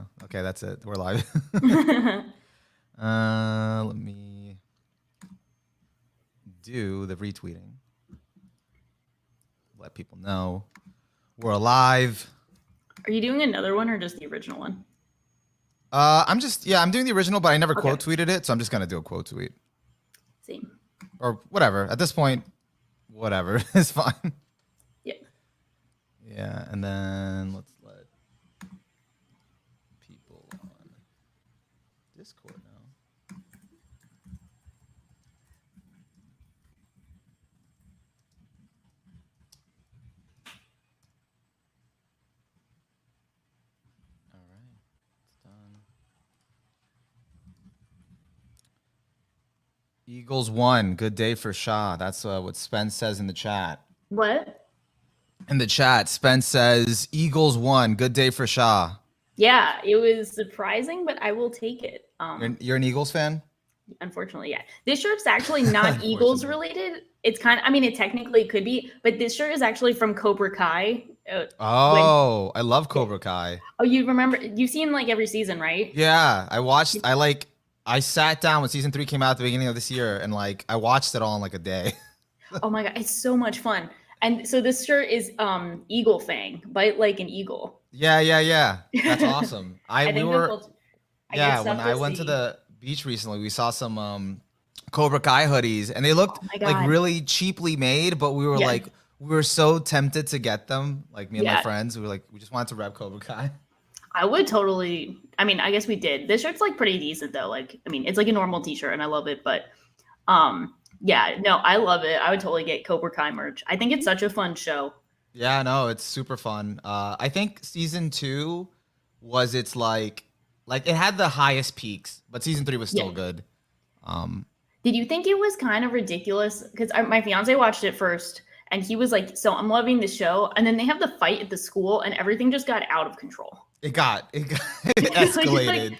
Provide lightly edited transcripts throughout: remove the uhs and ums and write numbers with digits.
go. Okay, that's it. We're live. Let me do the retweeting. Let people know we're alive. Are you doing another one or just the original one? I'm doing the original, but I never quote tweeted it, so I'm just gonna do a quote tweet. Same. Or whatever. At this point, whatever is fine. Yeah. Yeah, and then let's let people on Discord now. All right, it's done. Eagles won. Good day for Shah. That's what Spence says in the chat. What? In the chat, Spence says Eagles won. Good day for Shah. Yeah, it was surprising, but I will take it. You're an Eagles fan? Unfortunately, yeah. This shirt's actually not Eagles related. It's kind of, I mean, it technically could be, but this shirt is actually from Cobra Kai. I love Cobra Kai. Oh, you remember? You've seen like every season, right? Yeah, I watched. I sat down when season 3 came out at the beginning of this year, and like I watched it all in like a day. Oh my god, it's so much fun. And so this shirt is Eagle Fang, bite like an eagle. Yeah. That's awesome. When I went to see. the beach recently, we saw some Cobra Kai hoodies, and they looked like really cheaply made, but we were so tempted to get them. Like me and my friends, we just wanted to rep Cobra Kai. I would totally. I mean, I guess we did. This shirt's like pretty decent though. Like, I mean, it's like a normal t-shirt, and I love it. But, yeah, no, I love it. I would totally get Cobra Kai merch. I think it's such a fun show. Yeah, no, it's super fun. I think season 2 was it had the highest peaks, but season 3 was still good. Did you think it was kind of ridiculous? Because my fiance watched it first, and he was like, "So I'm loving the show," and then they have the fight at the school, and everything just got out of control. It escalated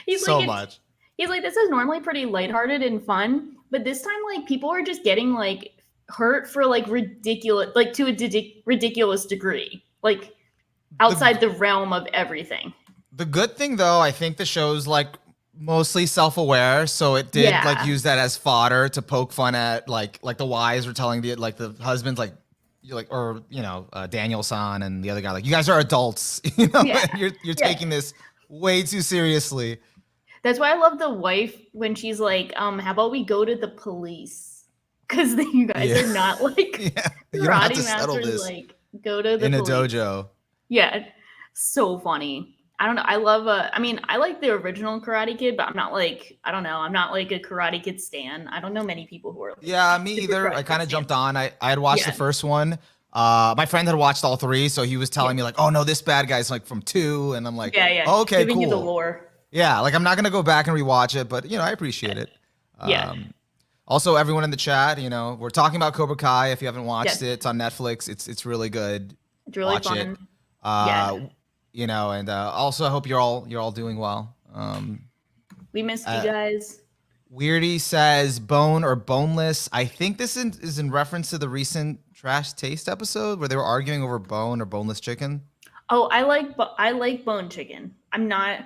he's so like, much. He's like, "This is normally pretty lighthearted and fun, but this time, like, people are just getting like hurt for like ridiculous, like to a ridiculous degree, like outside the realm of everything." The good thing, though, I think the show's like mostly self-aware, so it did like use that as fodder to poke fun at like the wives were telling the husbands Daniel-san and the other guy, like, you guys are adults, you're taking this way too seriously. That's why I love the wife when she's like, how about we go to the police? Because you guys are not like karate masters, like go to the police. A dojo. Yeah, so funny. I don't know. I love I like the original Karate Kid, but I'm not like, I don't know. I'm not like a Karate Kid stan. I don't know many people who are. Like, me either. I kind of jumped on. I had watched the first one. My friend had watched all 3, so he was telling me like, oh no, this bad guy's like from 2, and I'm like, oh, okay, giving cool. You the lore. Yeah, like I'm not gonna go back and rewatch it, but I appreciate it. Also, everyone in the chat, we're talking about Cobra Kai. If you haven't watched it, it's on Netflix. It's really good. It's really fun. And also I hope you're all doing well. We missed you guys. Weirdy says bone or boneless. I think this is in reference to the recent Trash Taste episode where they were arguing over bone or boneless chicken. Oh, I like bone chicken. I've not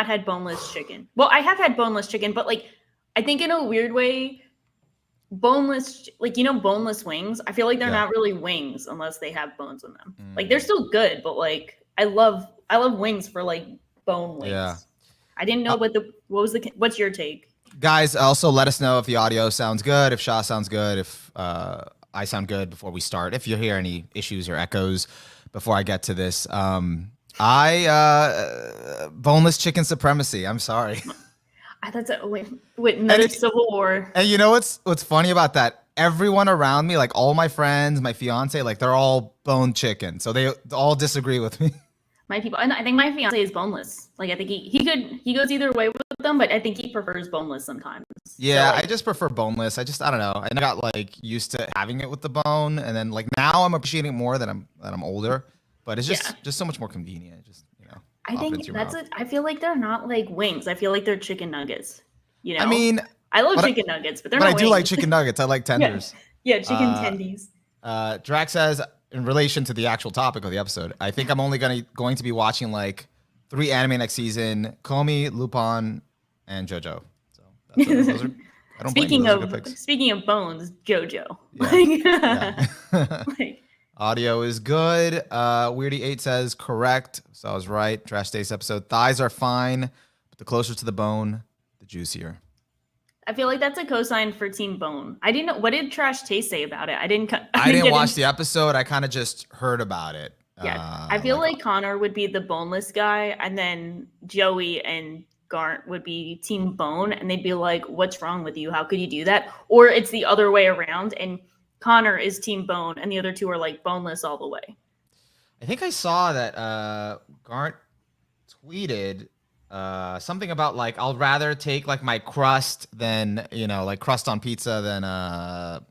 had boneless chicken. Well, I have had boneless chicken, but like I think in a weird way, boneless, like, boneless wings, I feel like they're not really wings unless they have bones in them. Like they're still good, but like I love wings for like bone wings. Yeah. I didn't know what's your take? Guys, also let us know if the audio sounds good, if Shah sounds good, if I sound good before we start. If you hear any issues or echoes before I get to this. Boneless chicken supremacy. I'm sorry. That's another Civil War. And you know what's funny about that? Everyone around me, like all my friends, my fiance, like they're all bone chicken. So they all disagree with me. My people, and I think my fiance is boneless. Like I think he goes either way with them, but I think he prefers boneless sometimes. Yeah, so, like, I just prefer boneless. I don't know. I got like used to having it with the bone, and then like now I'm appreciating it more that I'm older. But it's just so much more convenient. Just I think that's it. I feel like they're not like wings. I feel like they're chicken nuggets. I mean, I love chicken nuggets, but they're not wings. I do like chicken nuggets. I like tenders. Yeah, chicken tendies. Drax says, in relation to the actual topic of the episode, I think I'm only going to be watching like 3 anime next season: Komi, Lupin, and JoJo. So those are. I don't blame you. Those are good picks. Speaking of bones, JoJo. Yeah. Like, Audio is good. Weirdy8 says correct. So I was right. Trash Taste episode. Thighs are fine, but the closer to the bone, the juicier. I feel like that's a cosign for Team Bone. I didn't know. What did Trash Taste say about it? I didn't watch the episode. I kind of just heard about it. Yeah. I feel like Connor would be the boneless guy, and then Joey and Garnt would be Team Bone, and they'd be like, what's wrong with you? How could you do that? Or it's the other way around, and Connor is Team Bone, and the other two are like boneless all the way. I think I saw that Garnt tweeted something about like, I'll rather take like my crust than, like crust on pizza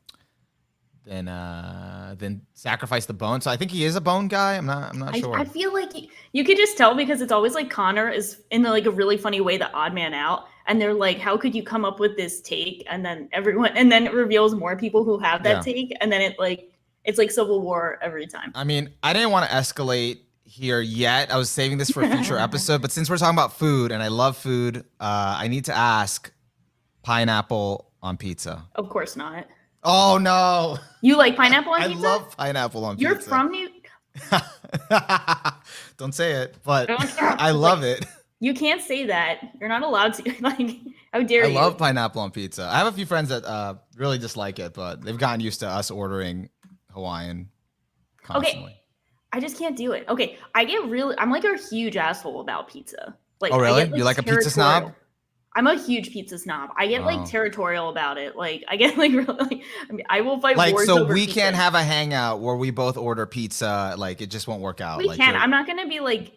than sacrifice the bone. So I think he is a bone guy. I'm not sure. I feel like you could just tell because it's always like Connor is in like a really funny way the odd man out, and they're like, how could you come up with this take? And then it reveals more people who have that take, and then it's like Civil War every time. I mean, I didn't want to escalate here yet. I was saving this for a future episode, but since we're talking about food and I love food, I need to ask: pineapple on pizza? Of course not. Oh no! You like pineapple on pizza? I love pineapple on pizza. You're from New. Don't say it, but I love it. You can't say that. You're not allowed to. Like, how dare you? I love pineapple on pizza. I have a few friends that really dislike it, but they've gotten used to us ordering Hawaiian constantly. Okay, I just can't do it. Okay, I'm like a huge asshole about pizza. Like, oh really? You like a pizza snob? I'm a huge pizza snob. I get like territorial about it. Like I get like really, I will fight wars over we pizza. Can't have a hangout where we both order pizza. Like it just won't work out. We can. I'm not gonna be like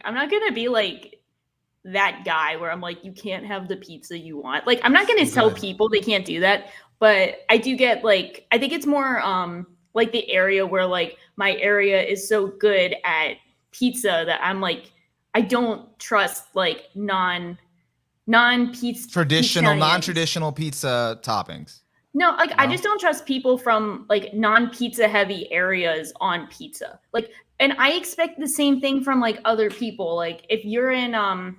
that guy where I'm like, you can't have the pizza you want. Like I'm not gonna tell people they can't do that. But I do get like, I think it's more like the area where like my area is so good at pizza that I'm like, I don't trust like non-traditional pizza toppings. No, like I just don't trust people from like non-pizza heavy areas on pizza. Like, and I expect the same thing from like other people. Like if you're in I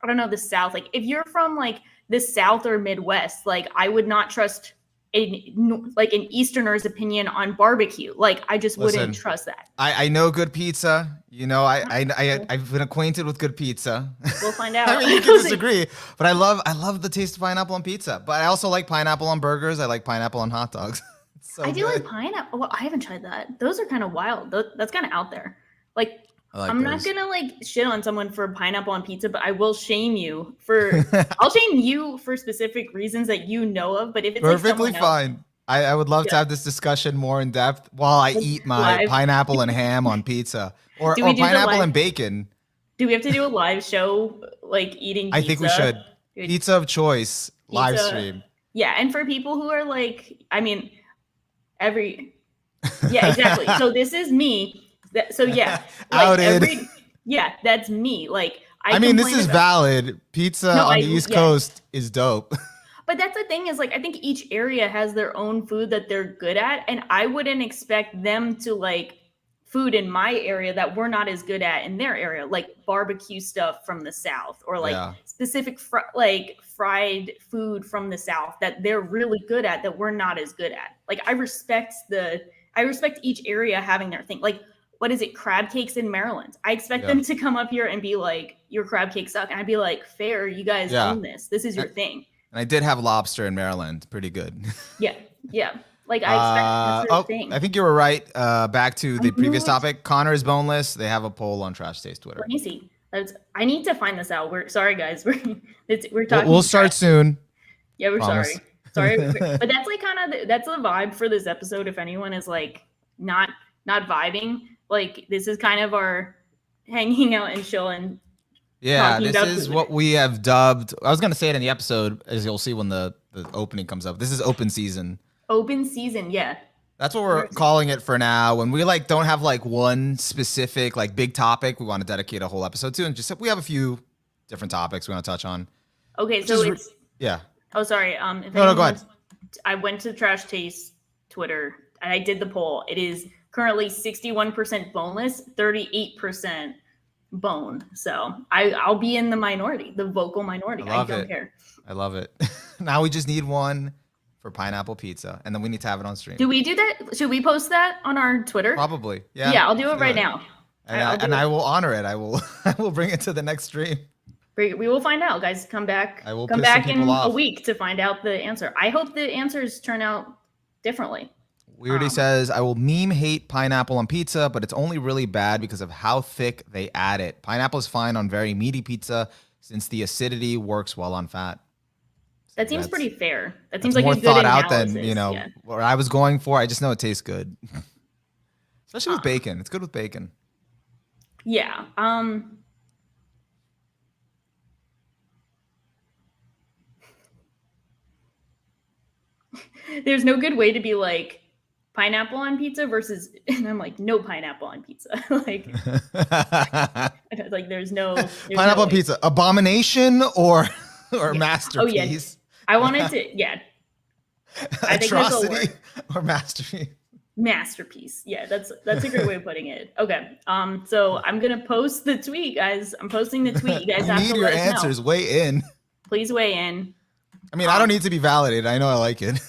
don't know, the South, like if you're from like the South or Midwest, like I would not trust an Easterner's opinion on barbecue. Like I just wouldn't trust that. I know good pizza. I've been acquainted with good pizza. We'll find out. I mean, you can disagree, but I love the taste of pineapple on pizza. But I also like pineapple on burgers. I like pineapple on hot dogs. I do like pineapple. Well, I haven't tried that. Those are kind of wild. That's kind of out there. Like I'm not gonna like shit on someone for pineapple on pizza, but I will shame you for. I'll shame you for specific reasons that you know of. But if it's perfectly like fine, I would love to have this discussion more in depth while I eat my pineapple and ham on pizza, or pineapple and bacon. Do we have to do a live show like eating pizza? I think we should. Pizza of choice live stream. Yeah, and for people who are like, I mean, yeah, exactly. So this is me. So yeah, outed. That's me. Like I mean, this is valid. Pizza on the East Coast is dope. But that's the thing is like, I think each area has their own food that they're good at. And I wouldn't expect them to like food in my area that we're not as good at in their area, like barbecue stuff from the South or like specific fried food from the South that they're really good at that we're not as good at. Like I respect each area having their thing. Like, what is it? Crab cakes in Maryland. I expect them to come up here and be like, your crab cakes suck. And I'd be like, fair, you guys own this. This is your thing. And I did have lobster in Maryland. Pretty good. Yeah. Like I expect that's their thing. I think you were right. Back to the previous topic. Connor is boneless. They have a poll on Trash Taste Twitter. Let me see. I need to find this out. We're sorry, guys. We're talking. We'll start soon. Yeah, we're Promise. Sorry. But that's like kind of that's the vibe for this episode. If anyone is like not vibing, like this is kind of our hanging out and chilling. Yeah, this is food. What we have dubbed. I was gonna say it in the episode, as you'll see when the opening comes up. This is open season. Open season, yeah. That's what we're calling it for now. When we like don't have like one specific like big topic, we want to dedicate a whole episode to, and just we have a few different topics we want to touch on. Okay, so it's Oh, sorry. No, go ahead. I went to Trash Taste Twitter and I did the poll. It is currently 61% boneless, 38% bone. So I'll be in the minority, the vocal minority. I don't care. I love it. Now we just need one for pineapple pizza, and then we need to have it on stream. Do we do that? Should we post that on our Twitter? Probably. Yeah. Yeah, I'll do it right now. And I will honor it. I will bring it to the next stream. We will find out, guys. Come back. I will come back in a week to find out the answer. I hope the answers turn out differently. Weirdy says, I will meme hate pineapple on pizza, but it's only really bad because of how thick they add it. Pineapple is fine on very meaty pizza since the acidity works well on fat. That seems pretty fair. That seems like more a good thought analysis. out than, you know, what I was going for. I just know it tastes good. Especially with bacon. It's good with bacon. Yeah. There's no good way to be like pineapple on pizza versus, and I'm like, no pineapple on pizza. like there's no pineapple on pizza, abomination or masterpiece. Oh yeah, I wanted to, yeah. I atrocity or masterpiece. Masterpiece. Yeah, that's a great way of putting it. Okay. So I'm gonna post the tweet, guys. I'm posting the tweet. You guys have need to your let us answers. know. Weigh in. Please weigh in. I mean, I don't need to be validated. I know I like it.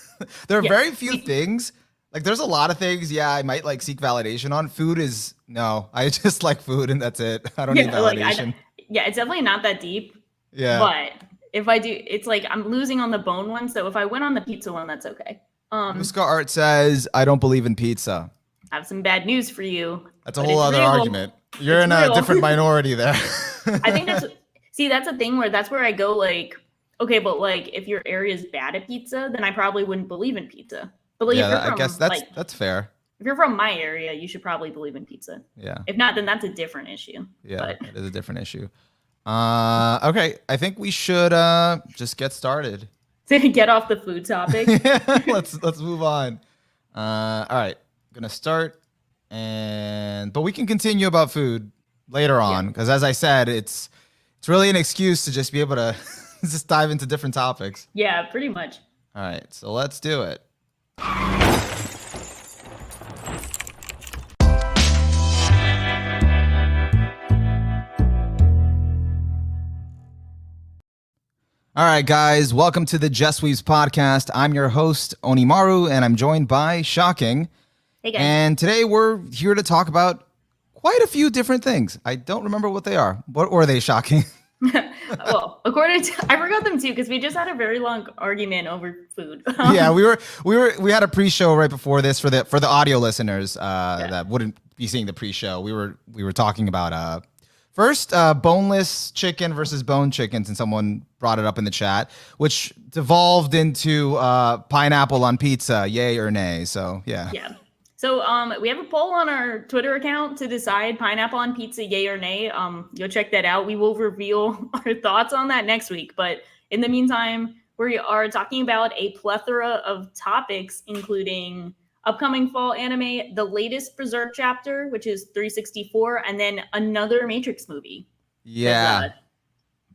There are very few things. Like, there's a lot of things. Yeah, I might like seek validation on. Food is no. I just like food, and that's it. I don't need validation. It's definitely not that deep. Yeah. But if I do, it's like I'm losing on the bone one. So if I win on the pizza one, that's okay. Muska Art says, I don't believe in pizza. I have some bad news for you. That's a whole other argument. You're in a different minority there. I think that's a thing that's where I go like, okay, but like if your area is bad at pizza, then I probably wouldn't believe in pizza. But like, I guess that's fair. If you're from my area, you should probably believe in pizza. Yeah. If not, then that's a different issue. Yeah, it is a different issue. Okay, I think we should just get started. To get off the food topic. let's move on. All right, gonna start, but we can continue about food later on because, as I said, it's really an excuse to just be able to just dive into different topics. Yeah, pretty much. All right, so let's do it. All right, guys, welcome to the Just Weaves podcast. I'm your host, Onimaru, and I'm joined by Shocking. Hey, guys. And today we're here to talk about quite a few different things. I don't remember what they are. What were they, Shocking? Well, I forgot them too because we just had a very long argument over food. Yeah, we had a pre-show right before this for the audio listeners that wouldn't be seeing the pre-show. We were talking about first boneless chicken versus bone chicken, since someone brought it up in the chat, which devolved into pineapple on pizza, yay or nay. So yeah. Yeah. So we have a poll on our Twitter account to decide pineapple on pizza, yay or nay. Go check that out. We will reveal our thoughts on that next week. But in the meantime, we are talking about a plethora of topics, including upcoming fall anime, the latest Berserk chapter, which is 364, and then another Matrix movie. Yeah.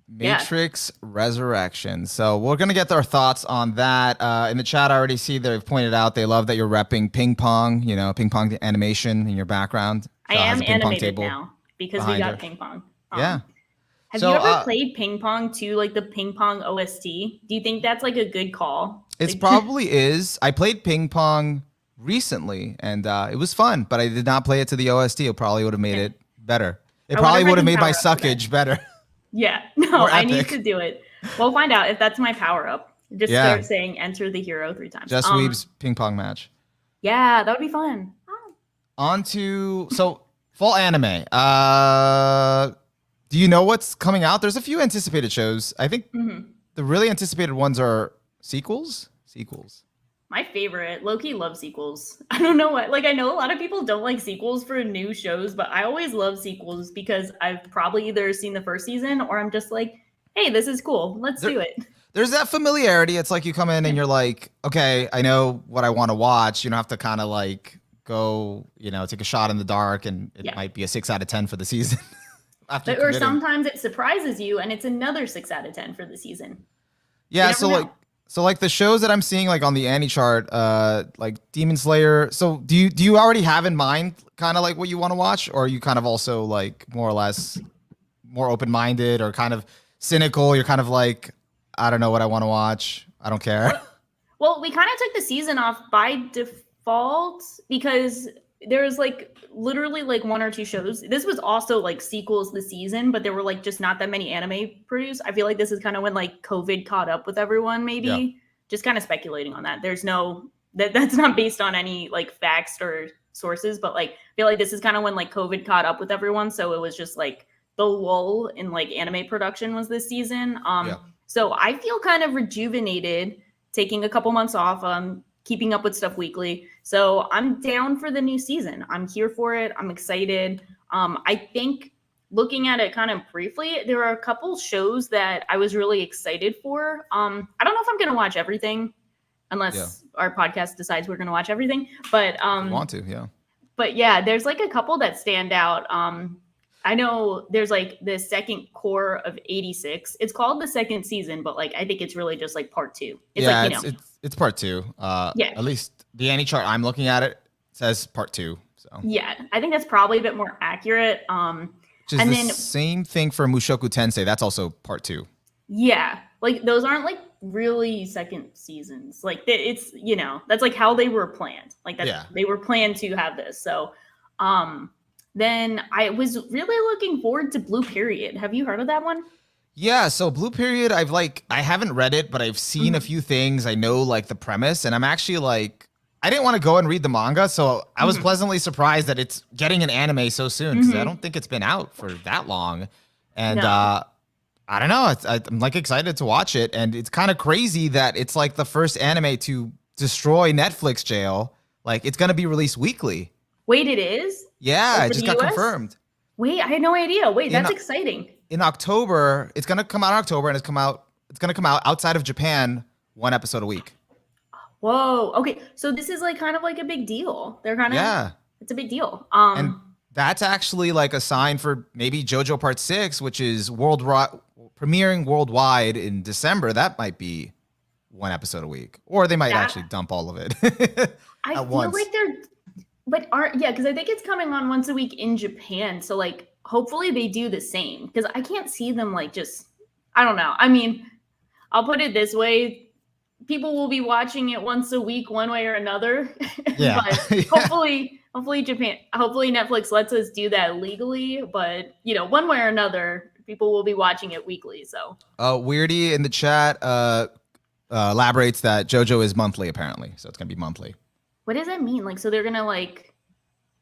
Matrix Resurrection. So we're going to get our thoughts on that. In the chat, I already see they've pointed out they love that you're repping ping pong, ping pong animation in your background. I am animated now because we got ping pong. Yeah. Have you ever played ping pong too, like the ping pong OST? Do you think that's like a good call? It probably is. I played ping pong recently and it was fun, but I did not play it to the OST. It probably would have made it better. It probably would have made my suckage better. Yeah, no, I need to do it. We'll find out if that's my power up. Just start saying enter the hero 3 times. Just Weeb's ping pong match. Yeah, that would be fun. On to fall anime. Do you know what's coming out? There's a few anticipated shows. I think the really anticipated ones are sequels. My favorite, low-key love sequels. I don't know what, I know a lot of people don't like sequels for new shows, but I always love sequels because I've probably either seen the first season or I'm just like, hey, this is cool. Let's do it. There's that familiarity. It's like you come in and you're like, okay, I know what I want to watch. You don't have to kind of like go, take a shot in the dark and it might be a 6 out of 10 for the season. Or sometimes it surprises you and it's another 6 out of 10 for the season. Yeah, so like the shows that I'm seeing like on the Annie chart, like Demon Slayer. So do you already have in mind kind of like what you want to watch, or are you kind of also like more or less more open-minded or kind of cynical, you're kind of like, I don't know what I want to watch. I don't care. Well, we kind of took the season off by default because there's like literally like 1 or 2 shows. This was also like sequels this season, but there were like just not that many anime produced. I feel like this is kind of when like COVID caught up with everyone, maybe. Yeah. Just kind of speculating on that. There's no that's not based on any like facts or sources, but like I feel like this is kind of when like COVID caught up with everyone. So it was just like the lull in like anime production was this season. So I feel kind of rejuvenated taking a couple months off, keeping up with stuff weekly. So I'm down for the new season. I'm here for it. I'm excited. I think looking at it kind of briefly, there are a couple shows that I was really excited for. I don't know if I'm going to watch everything unless our podcast decides we're going to watch everything, but we want to, yeah. But yeah, there's like a couple that stand out. I know there's like the second core of 86. It's called the second season, but like I think it's really just like part 2. It's like, you know, it's part 2. At least the Annie chart I'm looking at it says part 2. So yeah, I think that's probably a bit more accurate. Which is the same thing for Mushoku Tensei. That's also part 2. Yeah, like those aren't like really second seasons. Like it's, you know, that's like how they were planned. Like that they were planned to have this. So then I was really looking forward to Blue Period. Have you heard of that one? Yeah, so Blue Period, I haven't read it, but I've seen a few things. I know like the premise, and I'm actually like, I didn't want to go and read the manga, so I was pleasantly surprised that it's getting an anime so soon, because I don't think it's been out for that long. And I don't know, I'm like excited to watch it, and it's kind of crazy that it's like the first anime to destroy Netflix jail. Like it's going to be released weekly. Wait, it is? Yeah, it just got confirmed. Wait, I had no idea. Wait, that's exciting. In October, it's gonna come out in October, and it's gonna come out outside of Japan, 1 episode a week. Whoa. Okay, so this is like kind of like a big deal. They're kind of it's a big deal. And that's actually like a sign for maybe JoJo Part 6, which is premiering worldwide in December. That might be 1 episode a week, or they might actually dump all of it. I feel like they're. But because I think it's coming on once a week in Japan. So like, hopefully they do the same, because I can't see them like just, I don't know. I mean, I'll put it this way. People will be watching it once a week, one way or another. Yeah. But hopefully Netflix lets us do that legally. But, you know, one way or another, people will be watching it weekly. So. Weirdy in the chat elaborates that JoJo is monthly, apparently. So it's going to be monthly. What does that mean? Like, so they're going to like...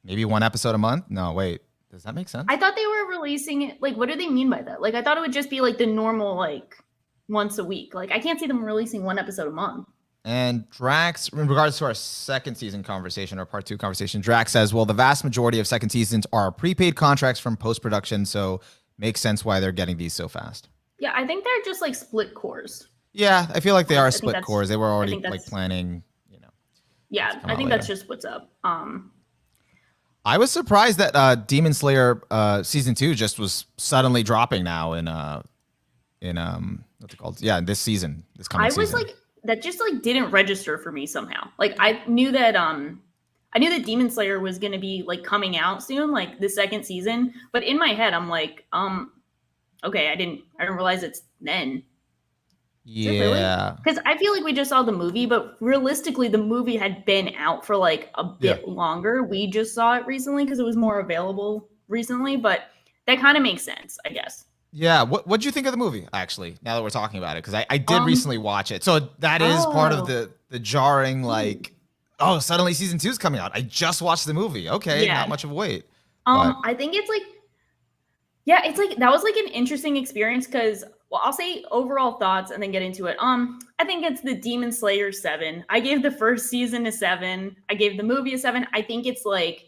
Maybe 1 episode a month? No, wait. Does that make sense? I thought they were releasing it. Like, what do they mean by that? Like, I thought it would just be like the normal, like, once a week. Like, I can't see them releasing 1 episode a month. And Drax, in regards to our second season conversation, or part 2 conversation, Drax says, well, the vast majority of second seasons are prepaid contracts from post-production, so makes sense why they're getting these so fast. Yeah, I think they're just like split cores. Yeah, I feel like they are split cores. They were already like planning... Yeah, I think that's just what's up. I was surprised that Demon Slayer season 2 just was suddenly dropping now in what's it called? Yeah, this season, this coming season. I was like, that just like didn't register for me somehow. Like I knew that Demon Slayer was gonna be like coming out soon, like the second season. But in my head, I'm like, okay, I didn't realize it's then. Yeah, because I feel like we just saw the movie, but realistically the movie had been out for like a bit longer. We just saw it recently because it was more available recently, but that kind of makes sense, I guess. Yeah, what'd you think of the movie, actually, now that we're talking about it? Because I did recently watch it, so that is part of the jarring, like, oh, suddenly season 2 is coming out. I just watched the movie. Okay, not much of a wait. I think it's like, it's like, that was like an interesting experience because, well, I'll say overall thoughts and then get into it. I think it's the Demon Slayer 7. I gave the first season a 7. I gave the movie a 7. I think it's like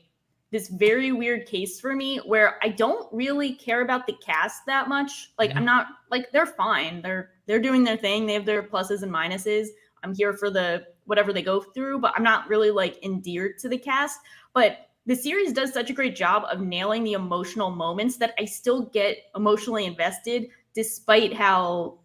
this very weird case for me where I don't really care about the cast that much. Like I'm not like, they're fine. They're doing their thing. They have their pluses and minuses. I'm here for the whatever they go through, but I'm not really like endeared to the cast. But the series does such a great job of nailing the emotional moments that I still get emotionally invested despite how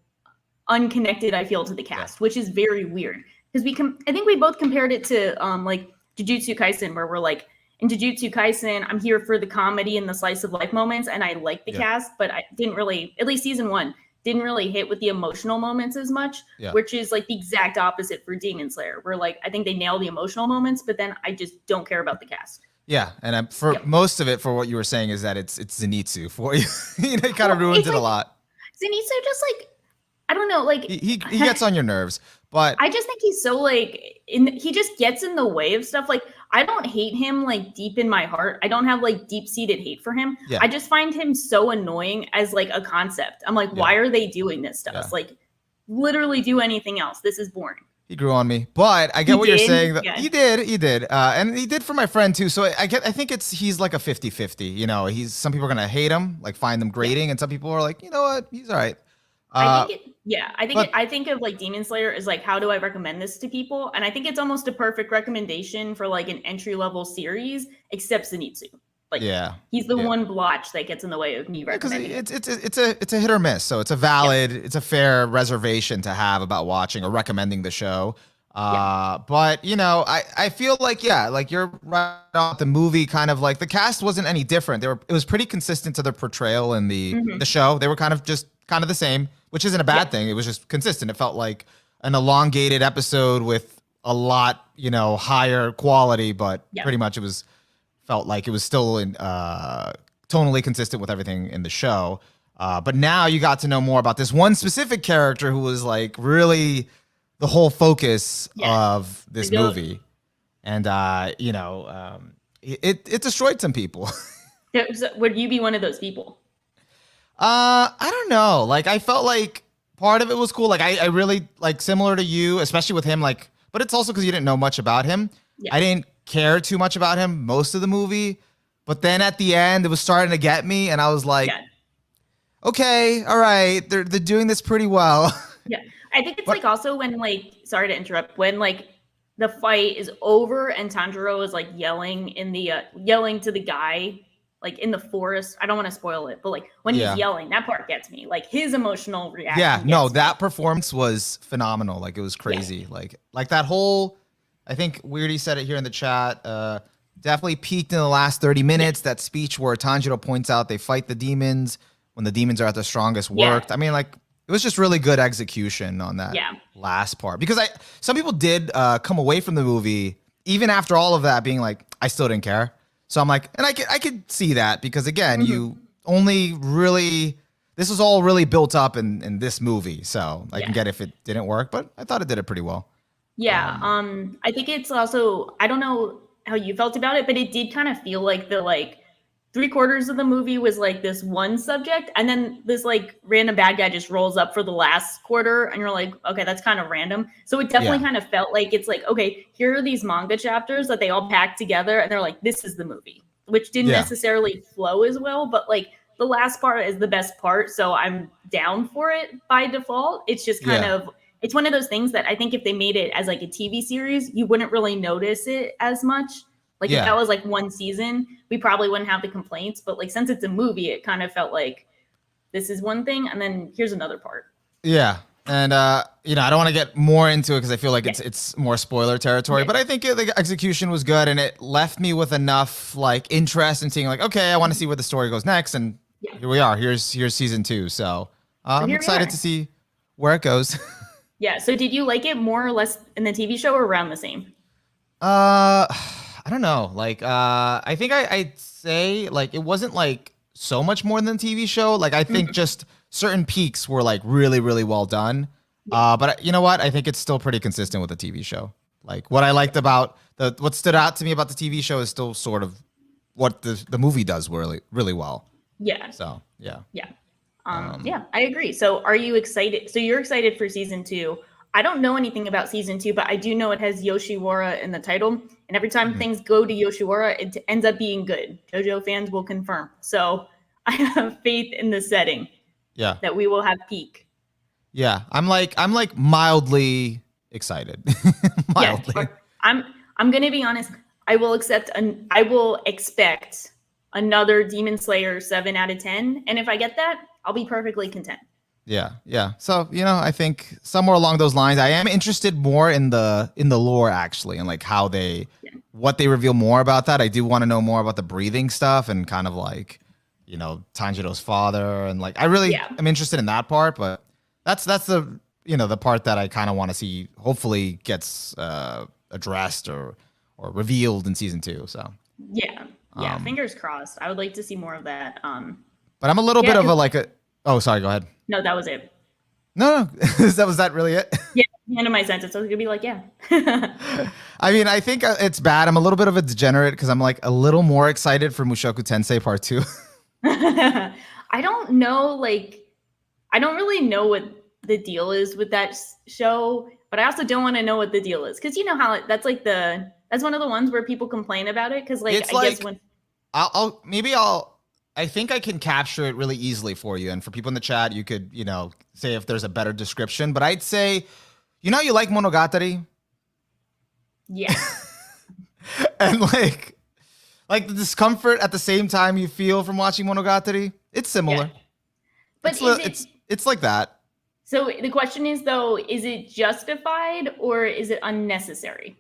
unconnected I feel to the cast, which is very weird. Because I think we both compared it to like Jujutsu Kaisen, where we're like, in Jujutsu Kaisen, I'm here for the comedy and the slice of life moments, and I like the cast, but I didn't really, at least season 1, didn't really hit with the emotional moments as much, which is like the exact opposite for Demon Slayer, where like I think they nail the emotional moments, but then I just don't care about the cast. Yeah, and for most of it, for what you were saying, is that it's Zenitsu for you. It kind of ruins it a lot. Zenitsu just like, I don't know, like he gets on your nerves, but I just think he's so like he just gets in the way of stuff. Like I don't hate him like deep in my heart. I don't have like deep seated hate for him. I just find him so annoying as like a concept. I'm like, why are they doing this to us? Like, literally do anything else. This is boring. He grew on me, but I get what you're saying. He did. And he did for my friend too. So I think he's like a 50-50, you know, some people are going to hate him, like find them grating. And some people are like, you know what? He's all right. I think of like Demon Slayer as like, how do I recommend this to people? And I think it's almost a perfect recommendation for like an entry level series, except Zenitsu. Like, he's the one blotch that gets in the way of me recommending. It's a hit or miss, so it's a valid, it's a fair reservation to have about watching or recommending the show. But you know, I feel like like you're right on the movie. Kind of like the cast wasn't any different. It was pretty consistent to their portrayal in the show. They were kind of the same, which isn't a bad thing. It was just consistent. It felt like an elongated episode with a lot, you know, higher quality, but pretty much felt like it was still tonally consistent with everything in the show. But now you got to know more about this one specific character who was like really the whole focus of this movie. And, you know, it destroyed some people. Would you be one of those people? I don't know. Like, I felt like part of it was cool. Like, I really, like, similar to you, especially with him, like, but it's also because you didn't know much about him. I didn't care too much about him most of the movie. But then at the end, it was starting to get me. And I was like, okay, all right. They're doing this pretty well. I think it's like also when like, sorry to interrupt, when like the fight is over and Tanjiro is like yelling to the guy like in the forest. I don't want to spoil it, but like when he's yelling, that part gets me. Like his emotional reaction. That performance was phenomenal. Like it was crazy. Like that whole, I think Weirdy said it here in the chat. Definitely peaked in the last 30 minutes. That speech where Tanjiro points out they fight the demons when the demons are at their strongest worked. I mean, like it was just really good execution on that last part. Because some people did come away from the movie even after all of that being like, I still didn't care. So I'm like, and I could see that because again, you only really, this was all really built up in this movie. So I can get if it didn't work, but I thought it did it pretty well. I think it's also, I don't know how you felt about it, but it did kind of feel like the like 3/4 of the movie was like this one subject, and then this like random bad guy just rolls up for the last quarter, and you're like, okay, that's kind of random. So it definitely kind of felt like it's like, okay, here are these manga chapters that they all packed together, and they're like, this is the movie, which didn't necessarily flow as well, but like the last part is the best part, so I'm down for it by default. It's just kind of, it's one of those things that I think if they made it as like a TV series, you wouldn't really notice it as much. Like if that was like one season, we probably wouldn't have the complaints. But like since it's a movie, it kind of felt like this is one thing, and then here's another part. Yeah, and you know, I don't want to get more into it because I feel like it's more spoiler territory. But I think the execution was good, and it left me with enough like interest in seeing like, okay, I want to see where the story goes next, and here we are. Here's season 2. So I'm excited to see where it goes. So did you like it more or less in the TV show or around the same? I don't know. Like, I think I'd say like it wasn't like so much more than the TV show. Like, I think just certain peaks were like really, really well done. But you know what? I think it's still pretty consistent with the TV show. Like, what I liked about what stood out to me about the TV show is still sort of what the movie does really, really well. So, I agree. So, are you excited? So, you're excited for season 2. I don't know anything about season 2, but I do know it has Yoshiwara in the title. And every time things go to Yoshiwara, it ends up being good. JoJo fans will confirm. So I have faith in the setting. That we will have peak. I'm like mildly excited. Mildly. I'm gonna be honest. I will expect another Demon Slayer 7 out of 10. And if I get that, I'll be perfectly content. So, you know, I think somewhere along those lines, I am interested more in the lore actually, and like how they what they reveal more about that. I do want to know more about the breathing stuff and kind of like, you know, Tanjiro's father, and like I really am interested in that part, but that's the, you know, the part that I kind of want to see hopefully gets addressed or revealed in season 2. So yeah, fingers crossed. I would like to see more of that. But I'm a little bit of a oh, sorry, go ahead. No, that was it. No, was that really it? Yeah, the end of my sentence. I was gonna be like, yeah. I mean, I think it's bad. I'm a little bit of a degenerate because I'm like a little more excited for Mushoku Tensei Part 2. I don't know, like, I don't really know what the deal is with that show, but I also don't want to know what the deal is, because you know how that's like that's one of the ones where people complain about it, because like it's I guess when I think I can capture it really easily for you, and for people in the chat, you could, you know, say if there's a better description. But I'd say, you know, you like Monogatari, yeah, and like the discomfort at the same time you feel from watching Monogatari, it's similar. Yeah. But it's like that. So the question is, though, is it justified or is it unnecessary?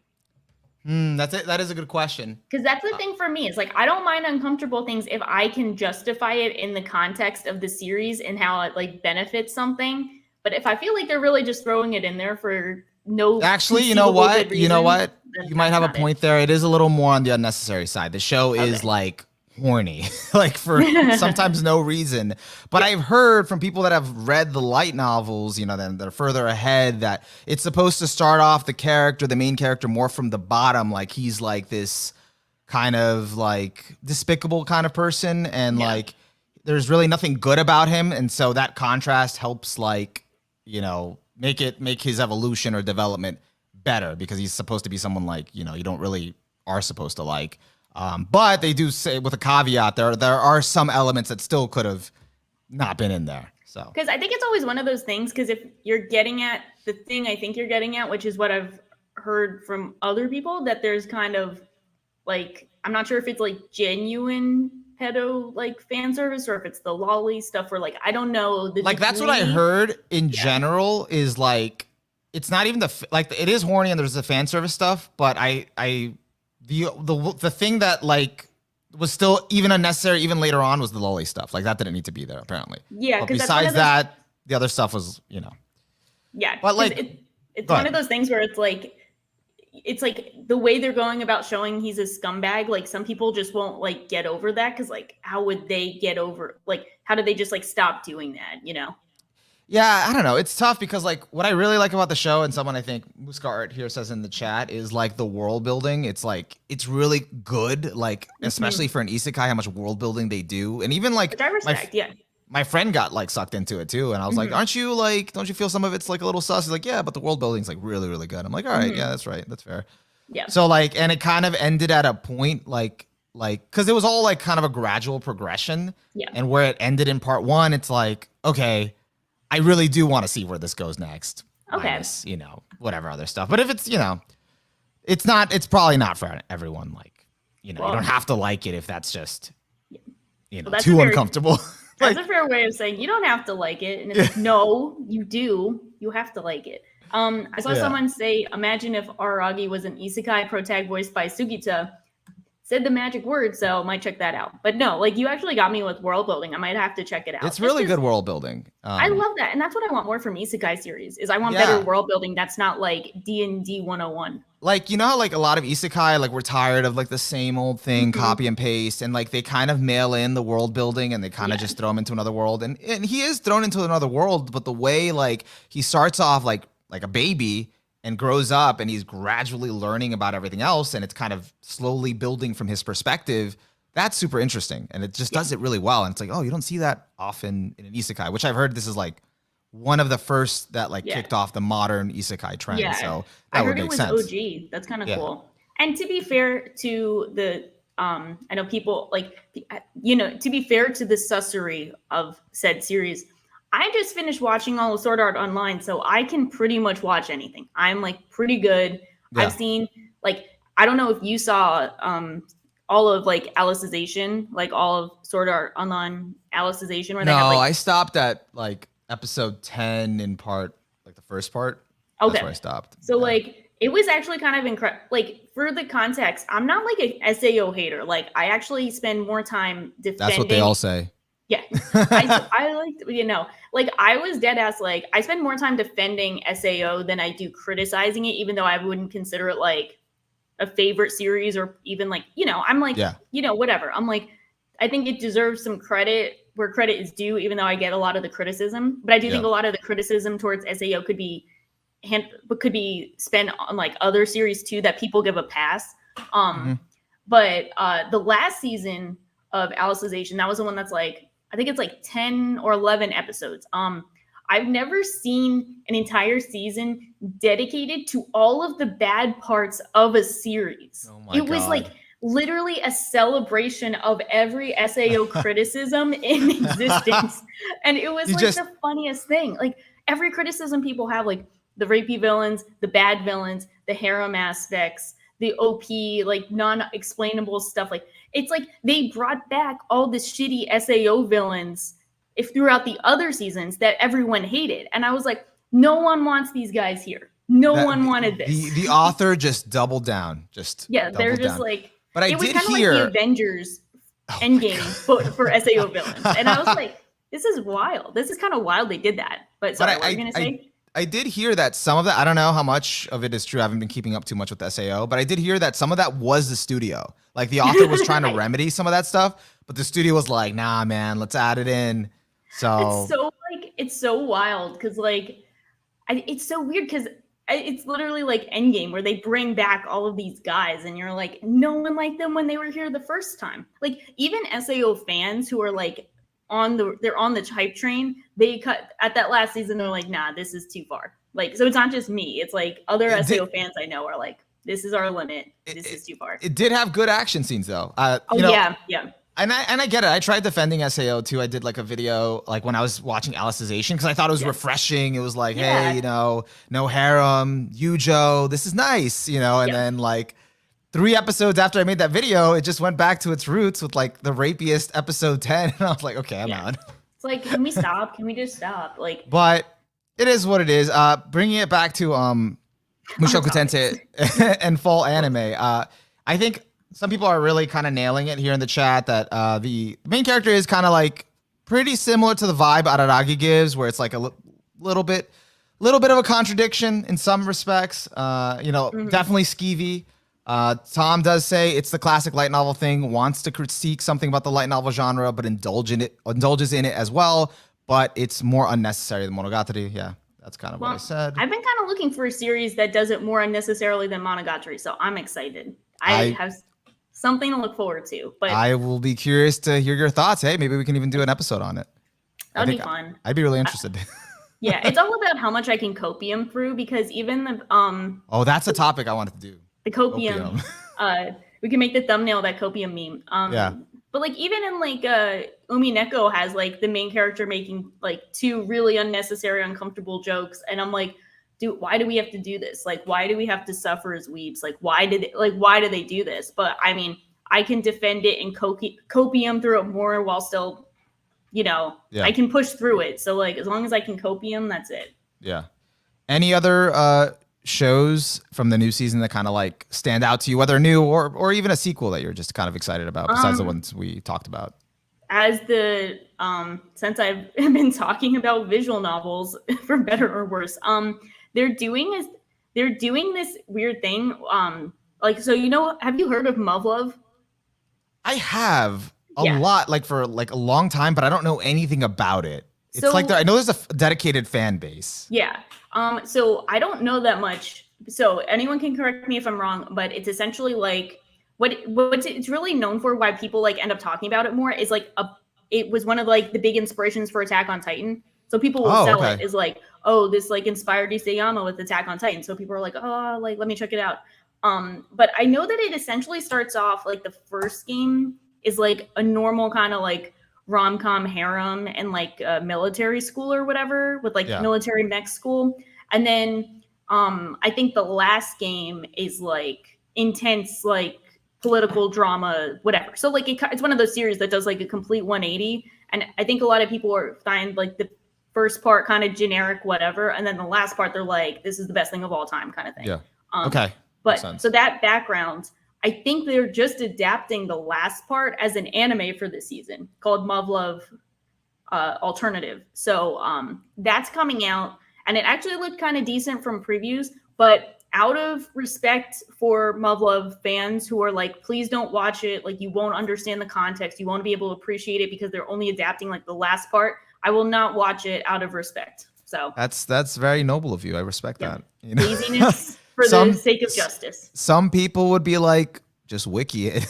That's it. That is a good question. Because that's the thing for me. It's like, I don't mind uncomfortable things if I can justify it in the context of the series and how it like benefits something. But if I feel like they're really just throwing it in there for no, actually, you know what? Reason, you might have a point there. It is a little more on the unnecessary side. The show is like horny, like for sometimes no reason. But I've heard from people that have read the light novels, you know, that are further ahead, that it's supposed to start off the main character more from the bottom, like he's like this kind of like despicable kind of person, and like there's really nothing good about him, and so that contrast helps, like, you know, make his evolution or development better, because he's supposed to be someone like, you know, you don't really are supposed to like. But they do say, with a caveat, there are some elements that still could have not been in there. So, because I think it's always one of those things, because if you're getting at the thing I think you're getting at, which is what I've heard from other people, that there's kind of like, I'm not sure if it's like genuine pedo like fan service, or if it's the lolly stuff, or like, I don't know. Like that's what I heard in general, is like, it's not even like it is horny and there's the fan service stuff, but the thing that like was still even unnecessary even later on was the lolly stuff. Like that didn't need to be there apparently. Yeah, but besides that, the other stuff was, you know. Yeah, but like it's one of those things where it's like the way they're going about showing he's a scumbag. Like some people just won't like get over that, because like how would they get over, like how do they just like stop doing that, you know? Yeah, I don't know. It's tough because like what I really like about the show, and someone I think Muscart here says in the chat, is like the world building. It's like it's really good, like especially for an isekai, how much world building they do, and even like my friend got like sucked into it too, and I was like, don't you feel some of it's like a little sus? He's like, yeah, but the world building's like really really good. I'm like, all right, yeah, that's right, that's fair. Yeah. So like, and it kind of ended at a point like because it was all like kind of a gradual progression. Yeah. And where it ended in part 1, it's like, okay, I really do want to see where this goes next. Okay. Minus, you know, whatever other stuff. But if it's, you know, it's probably not for everyone. Like, you know, you don't have to like it if that's just, you know, too uncomfortable. That's a fair way of saying you don't have to like it. And it's no, you do. You have to like it. I saw someone say, imagine if Araragi was an isekai protag voiced by Sugita. Said the magic word, so I might check that out. But no, like you actually got me with world building. I might have to check it out. It's really good world building. I love that, and that's what I want more from isekai series. Is I want better world building. That's not like D&D 101. Like, you know how like a lot of isekai, like we're tired of like the same old thing, copy and paste, and like they kind of mail in the world building and they kind of just throw him into another world, and he is thrown into another world, but the way like he starts off like a baby and grows up, and he's gradually learning about everything else, and it's kind of slowly building from his perspective. That's super interesting, and it just does it really well. And it's like, oh, you don't see that often in an isekai, which I've heard this is like one of the first that like kicked off the modern isekai trend. Yeah. So that would make sense. I heard it was OG. That's kind of cool. And to be fair to the, I know people like, you know, to be fair to the sussery of said series, I just finished watching all of Sword Art Online, so I can pretty much watch anything. I'm like pretty good. Yeah. I've seen like, I don't know if you saw all of like Alicization, like all of Sword Art Online Alicization. Where no, they have, like, I stopped at like episode 10 in part, like the first part. Okay. That's where I stopped. So like It was actually kind of incredible. Like, for the context, I'm not like a SAO hater. Like, I actually spend more time defending. That's what they all say. Yeah. I like, you know, like, I was dead ass, like, I spend more time defending SAO than I do criticizing it, even though I wouldn't consider it like a favorite series or even like, you know, I'm like, you know, whatever. I'm like, I think it deserves some credit where credit is due, even though I get a lot of the criticism. But I do think a lot of the criticism towards SAO could be spent on like other series too that people give a pass. But the last season of Alicization, that was the one that's like, I think it's like 10 or 11 episodes. I've never seen an entire season dedicated to all of the bad parts of a series. Oh my God. Was like literally a celebration of every SAO criticism in existence. And it was the funniest thing. Like, every criticism people have, like the rapey villains, the bad villains, the harem aspects, the OP, like non-explainable stuff. Like, it's like they brought back all the shitty SAO villains throughout the other seasons that everyone hated. And I was like, no one wants these guys here. No one wanted this. The author just doubled down. They're just like, but it was kind of like the Avengers Endgame for SAO villains. And I was like, this is wild. This is kind of wild they did that. But sorry, what were you going to say? I did hear that some of that, I don't know how much of it is true. I haven't been keeping up too much with the SAO, but I did hear that some of that was the studio. Like, the author was trying to remedy some of that stuff, but the studio was like, nah, man, let's add it in. So it's so wild because like it's so weird because it's literally like Endgame where they bring back all of these guys and you're like, no one liked them when they were here the first time. Like, even SAO fans who are like they're on the hype train, they cut at that last season, they're like, nah, this is too far. Like, so it's not just me, it's like other SAO fans I know are like, this is our limit, this is too far. It did have good action scenes though. Yeah. And I get it. I tried defending SAO too. I did like a video like when I was watching Alicization because I thought it was refreshing. It was like, hey, you know, no harem, Yujo, this is nice, you know. And then like 3 episodes after I made that video, it just went back to its roots with like the rapiest episode 10. And I was like, okay, I'm out. It's like, can we stop? Can we just stop? Like, but it is what it is. Bringing it back to Mushoku Tensei and fall anime. I think some people are really kind of nailing it here in the chat that the main character is kind of like pretty similar to the vibe Araragi gives, where it's like a little bit of a contradiction in some respects. Definitely skeevy. Tom does say it's the classic light novel thing, wants to critique something about the light novel genre, but indulges in it as well. But it's more unnecessary than Monogatari. Yeah, that's kind of what I said. I've been kind of looking for a series that does it more unnecessarily than Monogatari, so I'm excited. I have something to look forward to. But I will be curious to hear your thoughts. Hey, maybe we can even do an episode on it. That'd be fun. I'd be really interested. Yeah, it's all about how much I can copium through because even the Oh, that's a topic I wanted to do. The copium. We can make the thumbnail that copium meme. Yeah. But like even in like Umineko has like the main character making like 2 really unnecessary, uncomfortable jokes, and I'm like, dude, why do we have to do this? Like, why do we have to suffer as weebs? Like, why do they do this? But I mean, I can defend it and copium through it more while still, you know, I can push through it. So like, as long as I can copium, that's it. Yeah. Any other shows from the new season that kind of like stand out to you, whether new or even a sequel that you're just kind of excited about besides the ones we talked about? As the since I've been talking about visual novels for better or worse, they're doing this weird thing. Like, so, you know, have you heard of Muv-Luv? I have a lot, like for like a long time, but I don't know anything about it. It's like I know there's a dedicated fan base. Yeah. So I don't know that much. So anyone can correct me if I'm wrong, but it's essentially like what it's really known for. Why people like end up talking about it more is like it was one of like the big inspirations for Attack on Titan. So people will sell it as like, oh, this like inspired Isayama with Attack on Titan. So people are like, oh, like let me check it out. But I know that it essentially starts off like the first game is like a normal kind of like rom-com harem and like military school or whatever with like military mech school. And then I think the last game is like intense like political drama, whatever. So like it's one of those series that does like a complete 180. And I think a lot of people find like the first part kind of generic, whatever. And then the last part, they're like, this is the best thing of all time kind of thing. Yeah. Okay. But so that background, I think they're just adapting the last part as an anime for this season called Muv-Luv Alternative. So that's coming out, and it actually looked kind of decent from previews, but out of respect for Muv-Luv fans who are like, please don't watch it, like you won't understand the context, you won't be able to appreciate it because they're only adapting like the last part, I will not watch it out of respect. So that's very noble of you. I respect that. You know? Laziness for the sake of justice. Some people would be like, just wiki it.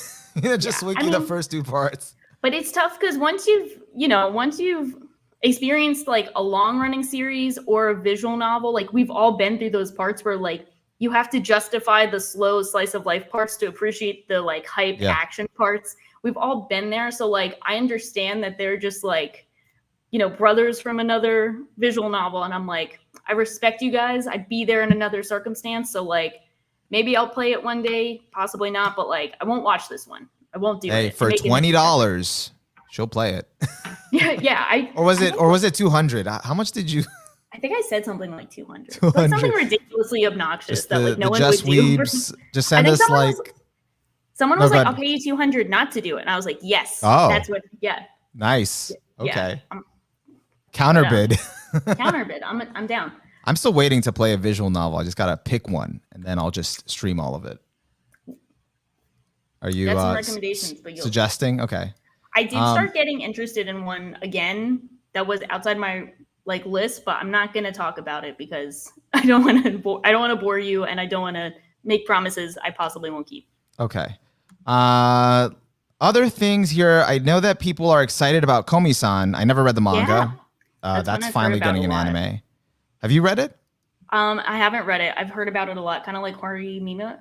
Just wiki the first 2 parts. But it's tough because once you've experienced like a long running series or a visual novel, like we've all been through those parts where like you have to justify the slow slice of life parts to appreciate the like hype action parts. We've all been there. So like, I understand that they're just like, brothers from another visual novel. And I'm like, I respect you guys. I'd be there in another circumstance. So like, maybe I'll play it one day, possibly not, but like, I won't watch this one. I won't do it. Hey, for $20, she'll play it. Yeah. Or was it 200? How much did you? I think I said something like 200. Like something ridiculously obnoxious that like no one would do. Weebs just send us like. Someone was like, I'll pay you 200 not to do it. And I was like, yes. Oh. That's what, Nice. Okay. Yeah. Counterbid. Counterbid. I'm down. I'm still waiting to play a visual novel. I just got to pick one and then I'll just stream all of it. Are you some recommendations, but suggesting? Okay. I did start getting interested in one again that was outside my like list, but I'm not going to talk about it because I don't want to bore you and I don't want to make promises I possibly won't keep. Okay. Other things here. I know that people are excited about Komi-san. I never read the manga. That's finally getting an anime. Have you read it? I haven't read it. I've heard about it a lot. Kind of like Horimiya.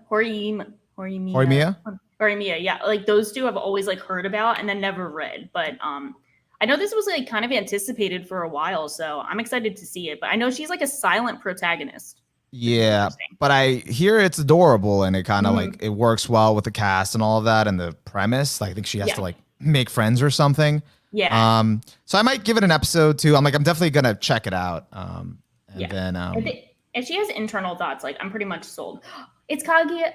Yeah. Like those two I've always like heard about and then never read. But I know this was like kind of anticipated for a while, so I'm excited to see it. But I know she's like a silent protagonist. Yeah, but I hear it's adorable and it kind of like it works well with the cast and all of that and the premise. Like, I think she has to like make friends or something. Yeah. So I might give it an episode too. I'm definitely gonna check it out. Then if she has internal thoughts, like I'm pretty much sold. It's Kaguya.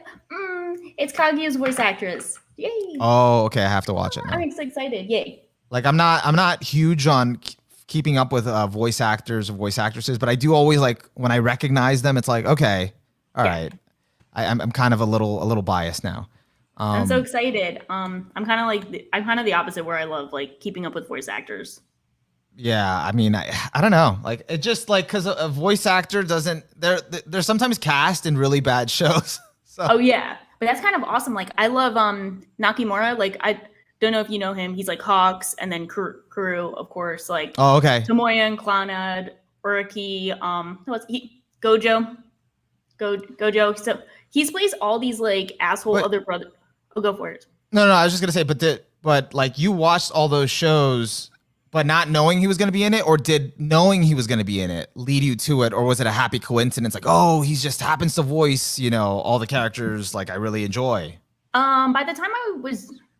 It's Kaguya's voice actress. Yay! Oh, okay. I have to watch it now. I'm so excited. Yay! Like I'm not huge on keeping up with voice actors or voice actresses, but I do always like when I recognize them. It's like, okay, all right. I'm kind of a little biased now. I'm so excited. I'm kind of the opposite where I love like keeping up with voice actors. Yeah, I mean, I don't know. Like it just like because a voice actor doesn't. They're sometimes cast in really bad shows. So. Oh yeah, but that's kind of awesome. Like I love Nakimura. Like I don't know if you know him. He's like Hawks and then Kuru, of course. Like Tomoya and Clannad, Uraki. Gojo. So he plays all these like asshole other brother. Oh, go for it. No. I was just gonna say, but like you watched all those shows. But not knowing he was going to be in it, or did knowing he was going to be in it lead you to it, or was it a happy coincidence? Like, oh, he just happens to voice, all the characters like I really enjoy. By the time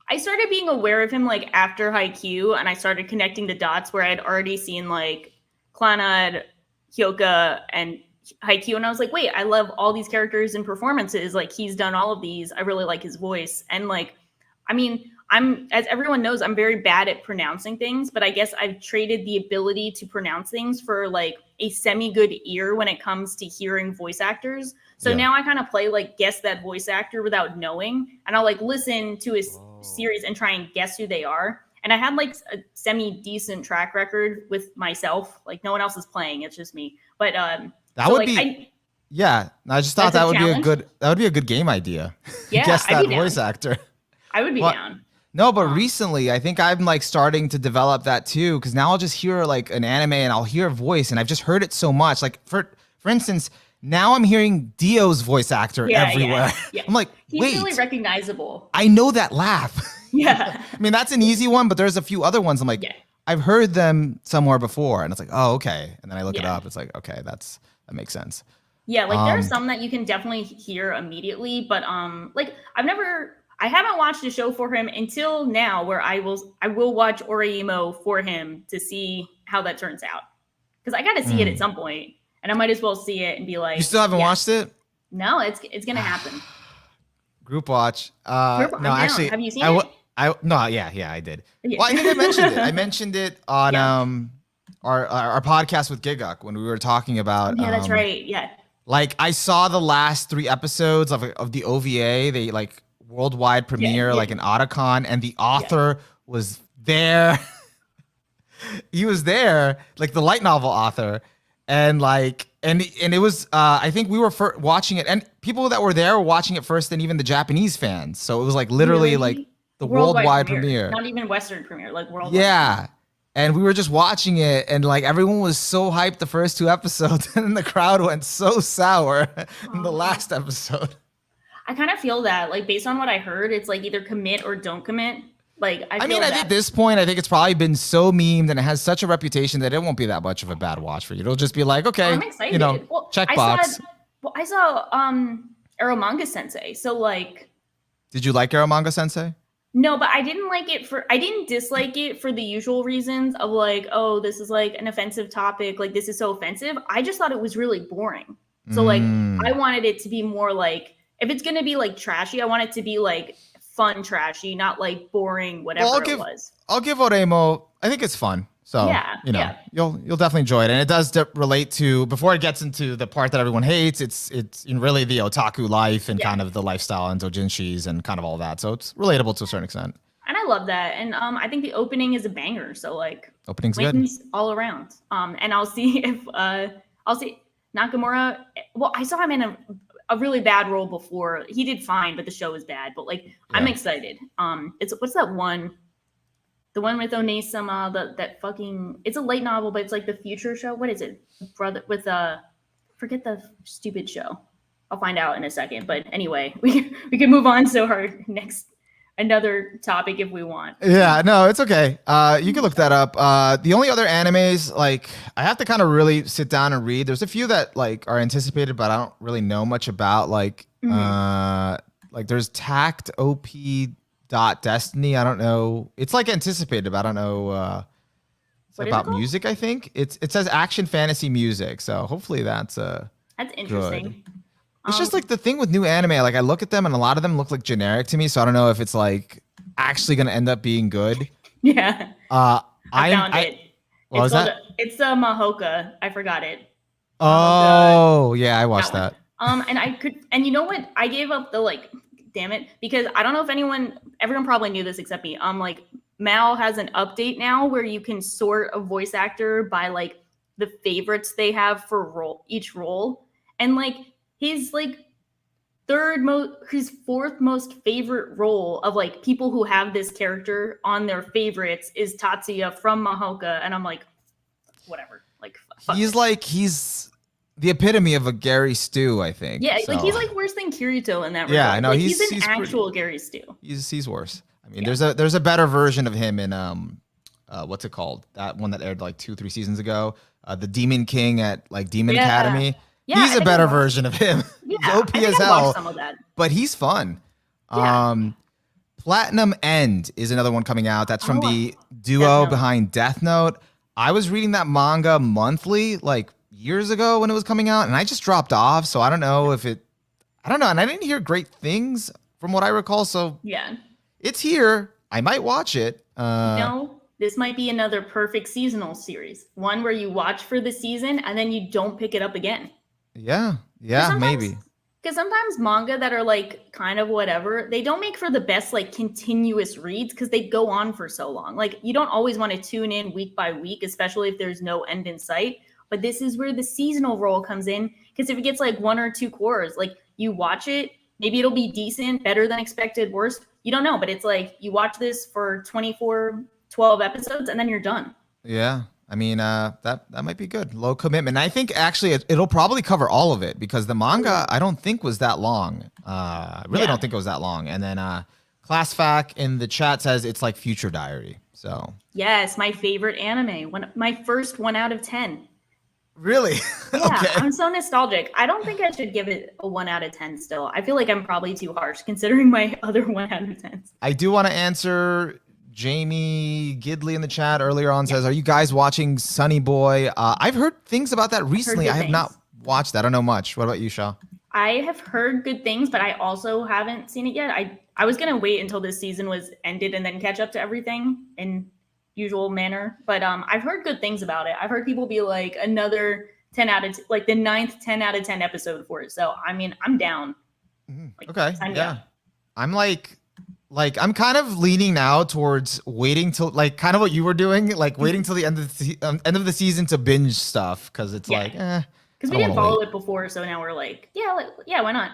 I started being aware of him like after Haikyuu, and I started connecting the dots where I'd already seen like Clannad, Hyoka, and Haikyuu, and I was like, wait, I love all these characters and performances. Like he's done all of these. I really like his voice, and like, I mean. As everyone knows, I'm very bad at pronouncing things, but I guess I've traded the ability to pronounce things for like a semi-good ear when it comes to hearing voice actors. So now I kind of play like guess that voice actor without knowing, and I'll like listen to his series and try and guess who they are. And I had like a semi-decent track record with myself. Like no one else is playing, it's just me. But I just thought that would be a good game idea. Yeah, guess that voice actor. I would be down. No, but recently I think I'm like starting to develop that too, because now I'll just hear like an anime and I'll hear a voice and I've just heard it so much. Like for instance, now I'm hearing Dio's voice actor everywhere. Yeah. I'm like, he's really recognizable. I know that laugh. Yeah. I mean, that's an easy one, but there's a few other ones. I'm like, I've heard them somewhere before, and it's like, oh, okay. And then I look it up. It's like, okay, that makes sense. Yeah, like there are some that you can definitely hear immediately, but like I haven't watched a show for him until now where I will watch Oreimo for him to see how that turns out. Because I got to see it at some point, and I might as well see it and be like... You still haven't watched it? No, it's gonna happen. Group watch. No, actually, have you seen it? No, yeah, I did. Yeah. Well, I think I mentioned it. I mentioned it on our podcast with Giguk when we were talking about. Yeah, that's right. Yeah. Like I saw the last 3 episodes of the OVA. They like worldwide premiere, like an Otakon, and the author was there. He was there, like the light novel author, and like and it was I think we were watching it, and people that were there were watching it first than even the Japanese fans. So it was like literally like the worldwide premiere. Not even Western premiere, like worldwide. Yeah. And we were just watching it, and like everyone was so hyped the first 2 episodes, and then the crowd went so sour in the last episode. I kind of feel that, like based on what I heard, it's like either commit or don't commit. Like I mean, I think at this point, I think it's probably been so memed and it has such a reputation that it won't be that much of a bad watch for you. It'll just be like, okay, I'm excited. You know, checkbox. I saw Eromanga Sensei. So like, did you like Eromanga Sensei? No, but I didn't dislike it for the usual reasons of like, oh, this is like an offensive topic. Like this is so offensive. I just thought it was really boring. So like, I wanted it to be more like, if it's going to be like trashy, I want it to be like fun trashy, not like boring, whatever it was. I'll give Oremo. I think it's fun. So, you'll definitely enjoy it. And it does relate to, before it gets into the part that everyone hates, it's really the otaku life and kind of the lifestyle and doujinshis and kind of all that. So it's relatable to a certain extent. And I love that. And I think the opening is a banger. So like, opening's wins good all around. And I'll see if I'll see Nakamura. Well, I saw him in a really bad role before. He did fine, but the show was bad. But like, I'm excited. What's that one? The one with Onesama, that fucking, it's a light novel, but it's like the future show. What is it? Brother with forget the stupid show. I'll find out in a second. But anyway, we can move on to our another topic if we want. Yeah, no, it's okay. You can look that up. The only other animes, like I have to kind of really sit down and read. There's a few that like are anticipated, but I don't really know much about. Like there's Tact OP. Destiny. I don't know. It's like anticipated, but I don't know. It's about music. I think it says action fantasy music. So hopefully that's interesting. Good. It's just like the thing with new anime. Like I look at them and a lot of them look like generic to me. So I don't know if it's like actually going to end up being good. Yeah. I found it. What was that? It's Mahoka. I forgot it. Oh yeah, I watched that. And you know what? I gave up the like. Damn it, because I don't know if everyone probably knew this except me. Like Mal has an update now where you can sort a voice actor by like the favorites they have for each role, and like his like his 4th most favorite role of like people who have this character on their favorites is Tatsuya from Mahoka, and I'm like, whatever. Like he's the epitome of a Gary Stu, I think. Yeah, so. Like he's like worse than Kirito in that regard. Yeah, I know. Like, he's an actual Gary Stu. He's worse. I mean, there's a better version of him in what's it called? That one that aired like 2-3 seasons ago. The Demon King at like Demon Academy. Yeah, he's a better version of him. Yeah, he's OP as hell. Some of that. But he's fun. Yeah. Platinum End is another one coming out. That's from the duo behind Death Note. I was reading that manga monthly, like years ago when it was coming out, and I just dropped off. So I don't know if I don't know. And I didn't hear great things from what I recall. So yeah, it's here. I might watch it. No, this might be another perfect seasonal series. One where you watch for the season and then you don't pick it up again. Yeah, maybe. Because sometimes manga that are like kind of whatever, they don't make for the best like continuous reads because they go on for so long. Like you don't always want to tune in week by week, especially if there's no end in sight. But this is where the seasonal role comes in, because if it gets like 1 or 2 quarters, like you watch it, maybe it'll be decent, better than expected, worse. You don't know, but it's like you watch this for 12 episodes and then you're done. Yeah. I mean, that might be good. Low commitment. I think actually it'll probably cover all of it because the manga I don't think was that long. I really don't think it was that long. And then ClassFac in the chat says it's like Future Diary. So yes, my favorite anime. My first 1 out of 10. Really? Yeah, okay. I'm so nostalgic. I don't think I should give it a 1 out of 10 still. I feel like I'm probably too harsh considering my other 1 out of 10s. I do want to answer Jamie Gidley in the chat earlier on says, are you guys watching Sunny Boy? I've heard things about that recently. I have not watched that. I don't know much. What about you, Shaw? I have heard good things, but I also haven't seen it yet. I was gonna wait until this season was ended and then catch up to everything in usual manner. But I've heard good things about it. I've heard people be like another 10 out of like the ninth 10 out of 10 episode for it. So I mean, I'm down. Like, okay, yeah. I'm like I'm kind of leaning now towards waiting till like kind of what you were doing, like waiting till the end of the season to binge stuff because it's like, because we didn't follow it before, so now we're like, yeah, why not?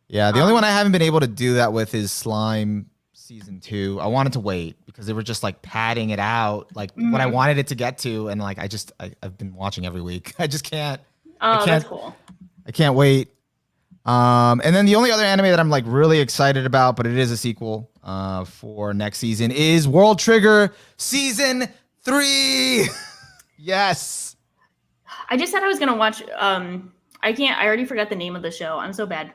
Yeah, the only one I haven't been able to do that with is Slime season 2. I wanted to wait because they were just like padding it out, like what I wanted it to get to, and like I've been watching every week. I just can't. Oh, that's cool. I can't wait. And then the only other anime that I'm like really excited about, but it is a sequel for next season, is World Trigger season 3. Yes. I just said I was gonna watch. I can't. I already forgot the name of the show. I'm so bad.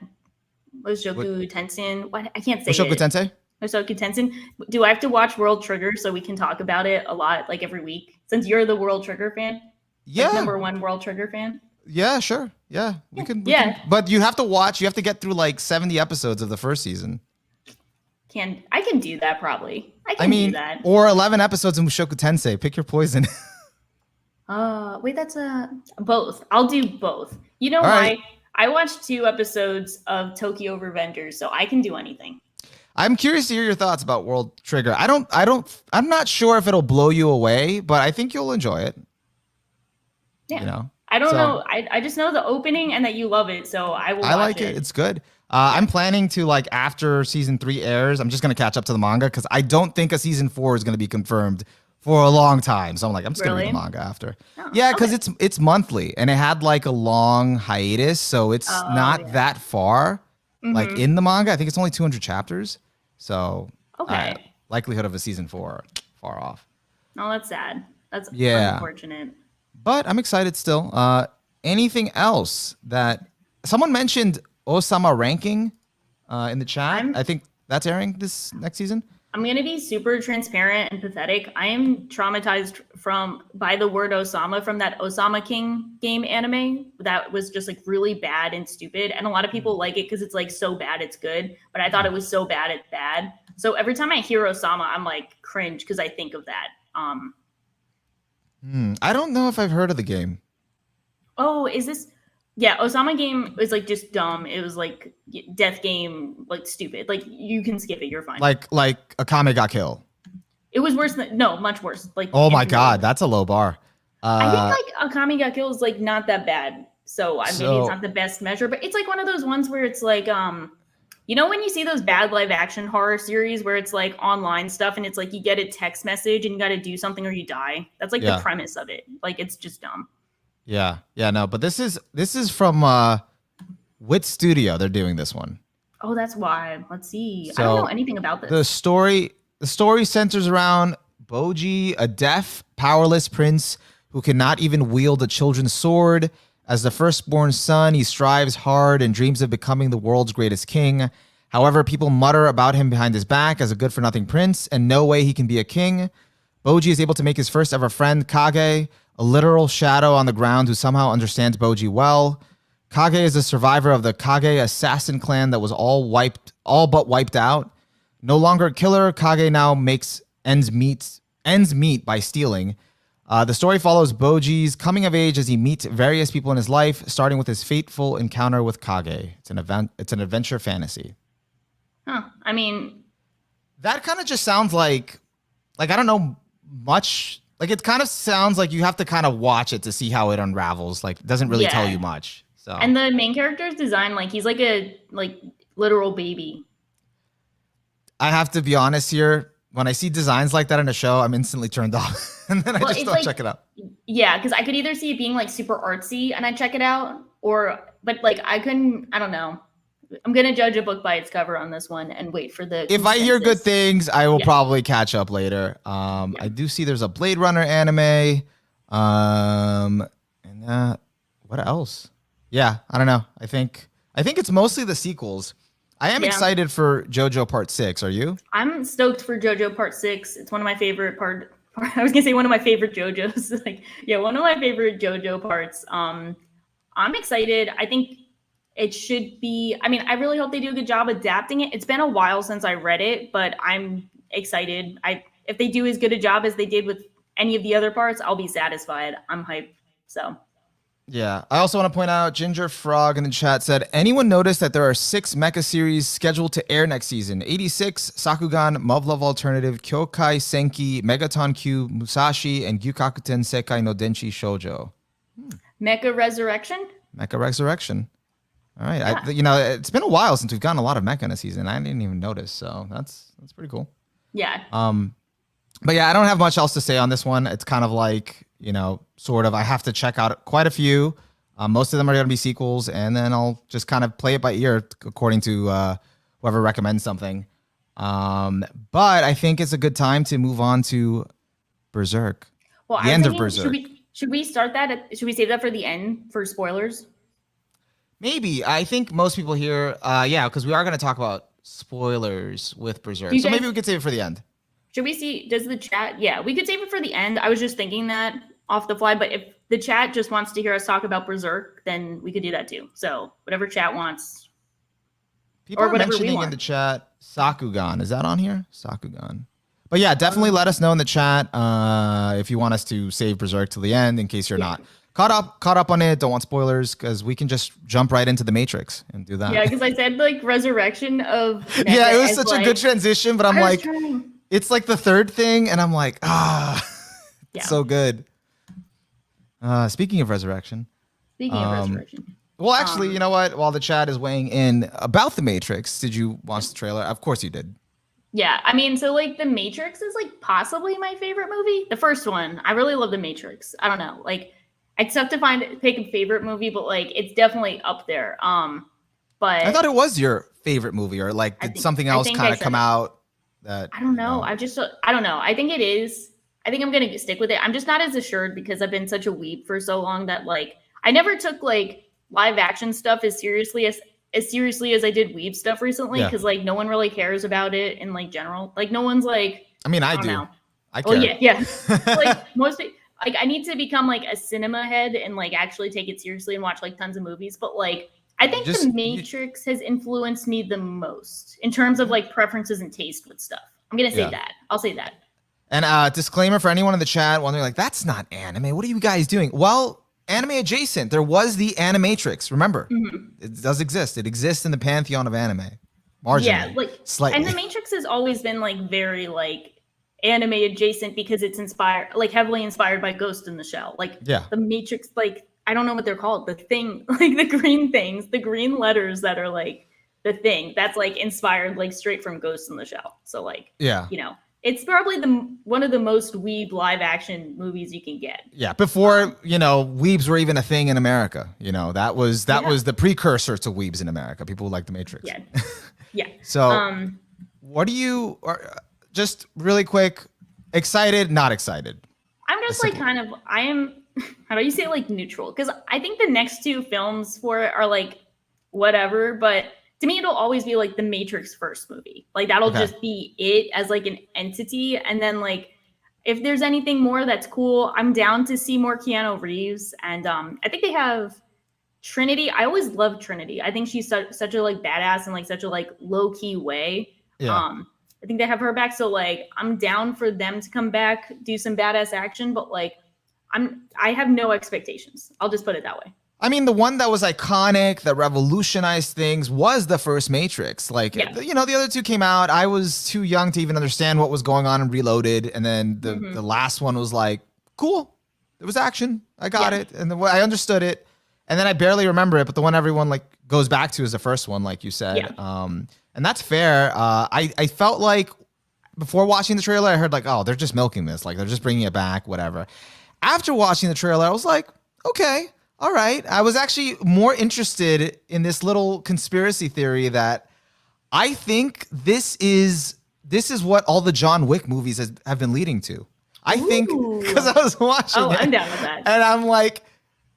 Oshoku Tensei. What? I can't say Oshoku it. Tensei. Oshoku Tensei. Do I have to watch World Trigger so we can talk about it a lot, like every week? Since you're the World Trigger fan. Yeah. Like, #1 World Trigger fan. Yeah, sure. Yeah, we can. But you have to watch. You have to get through like 70 episodes of the first season. I can do that probably. I can do that. Or 11 episodes in Mushoku Tensei. Pick your poison. Wait, that's both. I'll do both. You know why? Right. I watched 2 episodes of Tokyo Revengers, so I can do anything. I'm curious to hear your thoughts about World Trigger. I'm not sure if it'll blow you away, but I think you'll enjoy it. Yeah. You know? I don't know. I just know the opening and that you love it, so I will watch it. I like it. It's good. I'm planning to, like, after season 3 airs, I'm just going to catch up to the manga because I don't think a season 4 is going to be confirmed for a long time. So I'm like, I'm just going to read the manga after. Oh, yeah, because it's monthly and it had like a long hiatus. So it's not that far like in the manga. I think it's only 200 chapters. So likelihood of a season 4 far off. Oh, that's sad. That's unfortunate. But I'm excited still. Anything else that someone mentioned Osama ranking in the chat? I think that's airing this next season. I'm going to be super transparent and pathetic. I am traumatized by the word Osama from that Osama King game anime that was just like really bad and stupid. And a lot of people like it because it's like so bad it's good. But I thought it was so bad it's bad. So every time I hear Osama, I'm like cringe because I think of that. I don't know if I've heard of the game. Oh, is this? Yeah, Osama game was like just dumb. It was like death game, like stupid. Like you can skip it, you're fine. Like Akame ga Kill. It was worse much worse. Like oh my god, that's a low bar. I think like Akame ga Kill is like not that bad. So maybe it's not the best measure, but it's like one of those ones where it's like you know when you see those bad live action horror series where it's like online stuff and it's like you get a text message and you got to do something or you die. That's like the premise of it. Like it's just dumb. Yeah, no, but this is from Wit Studio. They're doing this one. Oh, that's why. Let's see. I don't know anything about this. The story centers around Boji, a deaf, powerless prince who cannot even wield a children's sword. As the firstborn son, he strives hard and dreams of becoming the world's greatest king. However, people mutter about him behind his back as a good-for-nothing prince, and no way he can be a king. Boji is able to make his first ever friend, Kage, a literal shadow on the ground who somehow understands Boji well. Kage is a survivor of the Kage assassin clan that was all but wiped out. No longer a killer, Kage now makes ends meet by stealing. The story follows Boji's coming of age as he meets various people in his life, starting with his fateful encounter with Kage. It's an adventure fantasy. Huh. I mean, that kind of just sounds like I don't know much. Like it kind of sounds like you have to kind of watch it to see how it unravels. Like it doesn't really tell you much. So and the main character's design, like he's like a literal baby. I have to be honest here. When I see designs like that in a show, I'm instantly turned off, and then I just don't check it out. Yeah, because I could either see it being like super artsy and I check it out, but like I don't know. I'm gonna judge a book by its cover on this one and wait for the. If I hear good things, I will probably catch up later. I do see there's a Blade Runner anime, and what else? Yeah, I don't know. I think it's mostly the sequels. I am excited for JoJo Part 6. Are you? I'm stoked for JoJo Part 6. It's one of my favorite I was gonna say one of my favorite JoJos. one of my favorite JoJo parts. I'm excited. I think it should be. I mean, I really hope they do a good job adapting it. It's been a while since I read it, but I'm excited. If they do as good a job as they did with any of the other parts, I'll be satisfied. I'm hyped. So. Yeah. I also want to point out Ginger Frog in the chat said, anyone notice that there are 6 mecha series scheduled to air next season? 86, Sakugan, Love Love Alternative, Kyokai Senki, Megaton Q, Musashi, and Gyukakuten Sekai no Denshi Shoujo. Mecha Resurrection? Mecha Resurrection. All right. Yeah. It's been a while since we've gotten a lot of mecha in a season. I didn't even notice. So that's pretty cool. Yeah. But yeah, I don't have much else to say on this one. It's kind of like, sort of, I have to check out quite a few. Most of them are going to be sequels, and then I'll just kind of play it by ear according to whoever recommends something. But I think it's a good time to move on to Berserk. Well, the end of Berserk. Should we start that? Should we save that for the end for spoilers? Maybe. I think most people here, because we are going to talk about spoilers with Berserk. So maybe we could save it for the end. Should we see, does the chat, yeah, we could save it for the end. I was just thinking that off the fly, but if the chat just wants to hear us talk about Berserk, then we could do that too. So whatever chat wants. People are mentioning in the chat Sakugan. Is that on here? Sakugan. But yeah, definitely let us know in the chat if you want us to save Berserk till the end in case you're not caught up on it, don't want spoilers, because we can just jump right into the Matrix and do that. Yeah, because I said like resurrection of Mecha. Yeah, it was such a good transition, but I'm like, it's like the third thing, and I'm like, it's so good. Speaking of resurrection. Well, actually, you know what? While the chat is weighing in about the Matrix, did you watch the trailer? Of course you did. Yeah, I mean, so like the Matrix is like possibly my favorite movie. The first one, I really love the Matrix. I don't know, like it's tough to pick a favorite movie, but like it's definitely up there. But I thought it was your favorite movie, or like did something else kind of come out? That I don't know. I don't know. I think it is. I think I'm gonna stick with it. I'm just not as assured because I've been such a weeb for so long that like I never took like live action stuff as seriously as I did weeb stuff recently, because like no one really cares about it in like general. Like no one's like. I mean, I do. Know. I care. Well, yeah. Like most people, like I need to become like a cinema head and like actually take it seriously and watch like tons of movies. But like I think the Matrix has influenced me the most in terms of like preferences and taste with stuff. I'm gonna say that. I'll say that. And disclaimer for anyone in the chat wondering, like, that's not anime. What are you guys doing? Well, anime adjacent. There was the Animatrix. Remember, it does exist. It exists in the pantheon of anime. Marginally, yeah, like slightly. And the Matrix has always been like very like anime adjacent because it's heavily inspired by Ghost in the Shell. Like the Matrix, like I don't know what they're called. The thing, like the green things, the green letters that are like the thing that's like inspired like straight from Ghost in the Shell. So like it's probably one of the most weeb live action movies you can get. Yeah, before weebs were even a thing in America. That was the precursor to weebs in America. People who like the Matrix. Yeah. So, what do you? Just really quick, excited? Not excited? I'm just like kind of. I am. How do you say like neutral? Because I think the next 2 films for it are like whatever, but. To me, it'll always be like the Matrix first movie. Like that'll just be it as like an entity. And then like, if there's anything more that's cool, I'm down to see more Keanu Reeves. And I think they have Trinity. I always loved Trinity. I think she's such a like badass in like such a like low key way. Yeah. I think they have her back. So like, I'm down for them to come back, do some badass action. But like, I have no expectations. I'll just put it that way. I mean, the one that was iconic, that revolutionized things, was the first Matrix. Like, the other 2 came out. I was too young to even understand what was going on in Reloaded. And then the last one was like, cool. It was action. I got it. And I understood it. And then I barely remember it. But the one everyone like goes back to is the first one, like you said. Yeah. And that's fair. I felt like before watching the trailer, I heard like, oh, they're just milking this. Like, they're just bringing it back, whatever. After watching the trailer, I was like, okay. All right. I was actually more interested in this little conspiracy theory that I think this is what all the John Wick movies have been leading to. I think because I was watching it. I'm down with that. And I'm like,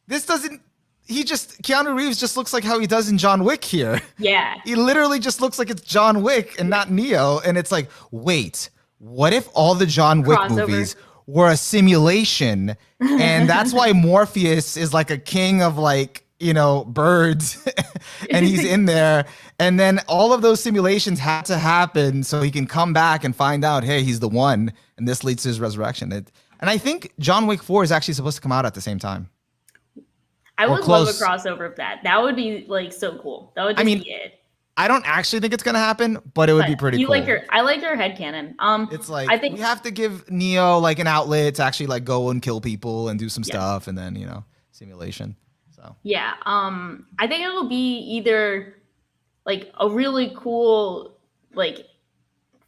Keanu Reeves just looks like how he does in John Wick here. Yeah. He literally just looks like it's John Wick and not Neo. And it's like, wait, what if all the John Wick movies were a simulation, and that's why Morpheus is like a king of like birds, and he's in there. And then all of those simulations had to happen so he can come back and find out, hey, he's the one. And this leads to his resurrection. And I think John Wick 4 is actually supposed to come out at the same time. I would love a crossover of that. That would be like so cool. That would just be it. I don't actually think it's gonna happen, but it would be pretty cool. I like your headcanon. It's like I think we have to give Neo like an outlet to actually like go and kill people and do some stuff, and then simulation. So yeah, I think it'll be either like a really cool like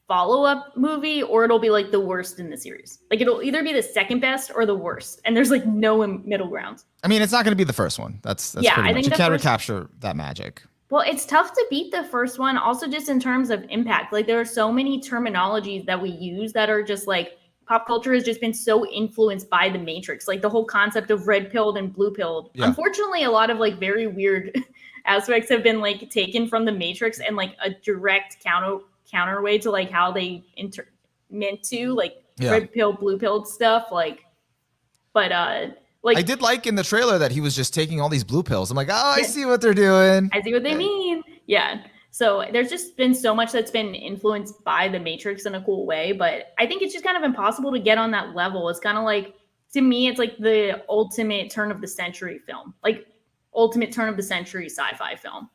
follow-up movie, or it'll be like the worst in the series. Like it'll either be the second best or the worst, and there's like no middle ground. I mean, it's not going to be the first one. That's pretty much. You can't recapture that magic. Well, it's tough to beat the first one, also just in terms of impact. Like there are so many terminologies that we use that are just like pop culture has just been so influenced by the Matrix. Like the whole concept of red pilled and blue pilled. Yeah. Unfortunately, a lot of like very weird aspects have been like taken from the Matrix and like a direct counterweight to like how they meant to like red pill, blue pilled stuff. Like, but like I did like in the trailer that he was just taking all these blue pills. I'm like, oh, I see what they're doing. I see what they mean. Yeah. So there's just been so much that's been influenced by the Matrix in a cool way, but I think it's just kind of impossible to get on that level. It's kind of like, to me, it's like the ultimate turn of the century film, like ultimate turn of the century sci-fi film.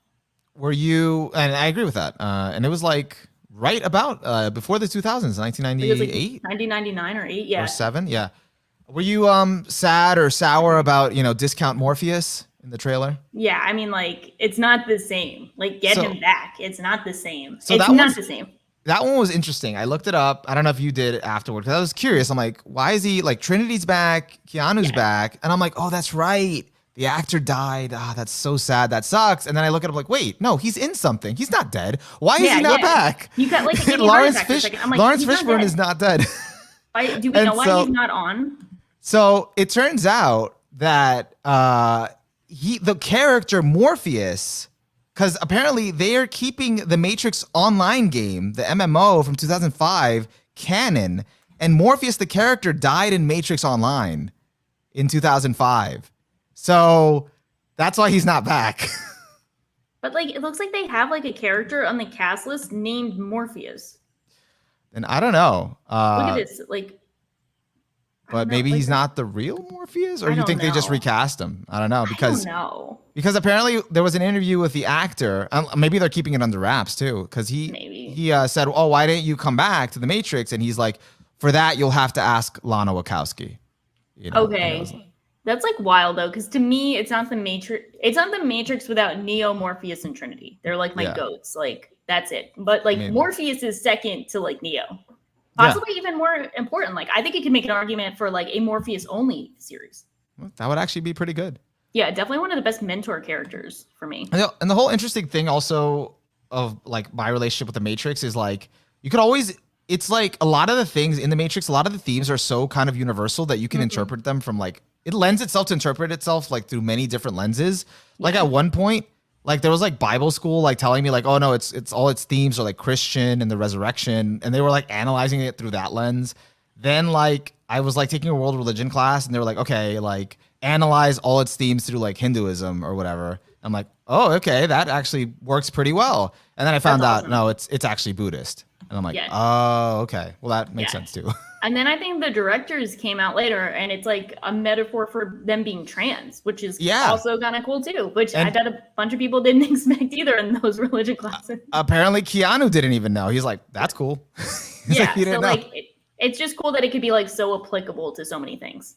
Were you, and I agree with that. And it was like right about before the 2000s, 1998? 1999 or 8, yeah. Or 7, yeah. Were you sad or sour about, discount Morpheus in the trailer? Yeah, I mean, like, it's not the same. Like, get him back. It's not the same. So it's not the same. That one was interesting. I looked it up. I don't know if you did afterward, because I was curious. I'm like, why is he, like, Trinity's back, Keanu's back, and I'm like, oh, that's right. The actor died. Ah, that's so sad. That sucks. And then I look at him like, wait, no, he's in something. He's not dead. Why is he not back? You got like Lawrence Fishburne is not dead. Do we know why he's not on? So it turns out that the character Morpheus, because apparently they are keeping the Matrix Online game, the MMO from 2005, canon, and Morpheus, the character, died in Matrix Online in 2005. So that's why he's not back. But like, it looks like they have like a character on the cast list named Morpheus. And I don't know. Look at this, like. But maybe he's not the real Morpheus, or you think they just recast him? I don't know, because apparently there was an interview with the actor. Maybe they're keeping it under wraps too, because he said, "Oh, why didn't you come back to the Matrix?" And he's like, "For that, you'll have to ask Lana Wachowski." Okay, that's like wild though, because to me, it's not the Matrix. It's not the Matrix without Neo, Morpheus, and Trinity. They're like my goats. Like that's it. But like Morpheus is second to like Neo. Possibly even more important. Like, I think you could make an argument for like a Morpheus only series. Well, that would actually be pretty good. Yeah, definitely one of the best mentor characters for me. And the whole interesting thing also of like my relationship with the Matrix is like, you could always, it's like a lot of the things in the Matrix, a lot of the themes are so kind of universal that you can interpret them from like, it lends itself to interpret itself like through many different lenses. Like at one point, like there was like Bible school like telling me like, oh no, it's all its themes are like Christian and the resurrection, and they were like analyzing it through that lens. Then like I was like taking a world religion class, and they were like, okay, like analyze all its themes through like Hinduism or whatever. I'm like, oh, okay, that actually works pretty well. And then I found out no, it's actually Buddhist, and I'm like, oh, okay, well that makes sense too. And then I think the directors came out later, and it's like a metaphor for them being trans, which is also kind of cool too, which I bet a bunch of people didn't expect either in those religion classes. Apparently Keanu didn't even know. He's like, that's cool. It's just cool that it could be like so applicable to so many things.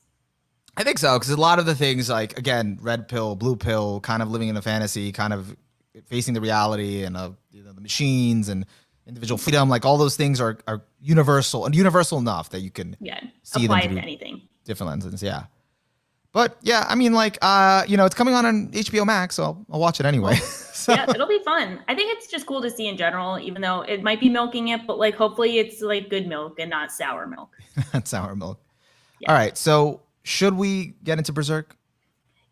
I think so, because a lot of the things like, again, red pill, blue pill, kind of living in a fantasy, kind of facing the reality and the machines and individual freedom, like all those things are universal and universal enough that you can see apply them to anything. Different lenses, But yeah, I mean, like it's coming on HBO Max, so I'll watch it anyway. So. Yeah, it'll be fun. I think it's just cool to see in general, even though it might be milking it, but like hopefully it's like good milk and not sour milk. Not sour milk. Yeah. All right, so should we get into Berserk?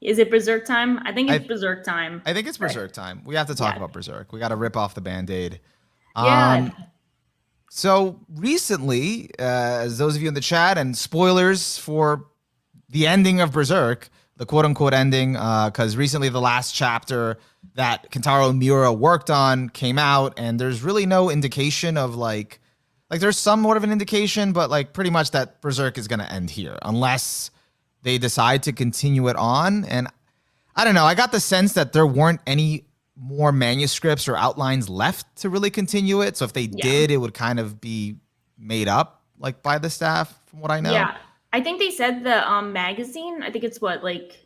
Is it Berserk time? I think it's Berserk time. I think it's Berserk time. We have to talk about Berserk. We got to rip off the Band-Aid. So recently, as those of you in the chat, and spoilers for the ending of Berserk, the quote unquote ending, because recently the last chapter that Kentaro Miura worked on came out, and there's really no indication of like there's somewhat of an indication, but like pretty much that Berserk is going to end here unless they decide to continue it on. And I don't know. I got the sense that there weren't any more manuscripts or outlines left to really continue it. So if they did, it would kind of be made up like by the staff, from what I know. Yeah, I think they said the magazine. I think it's what, like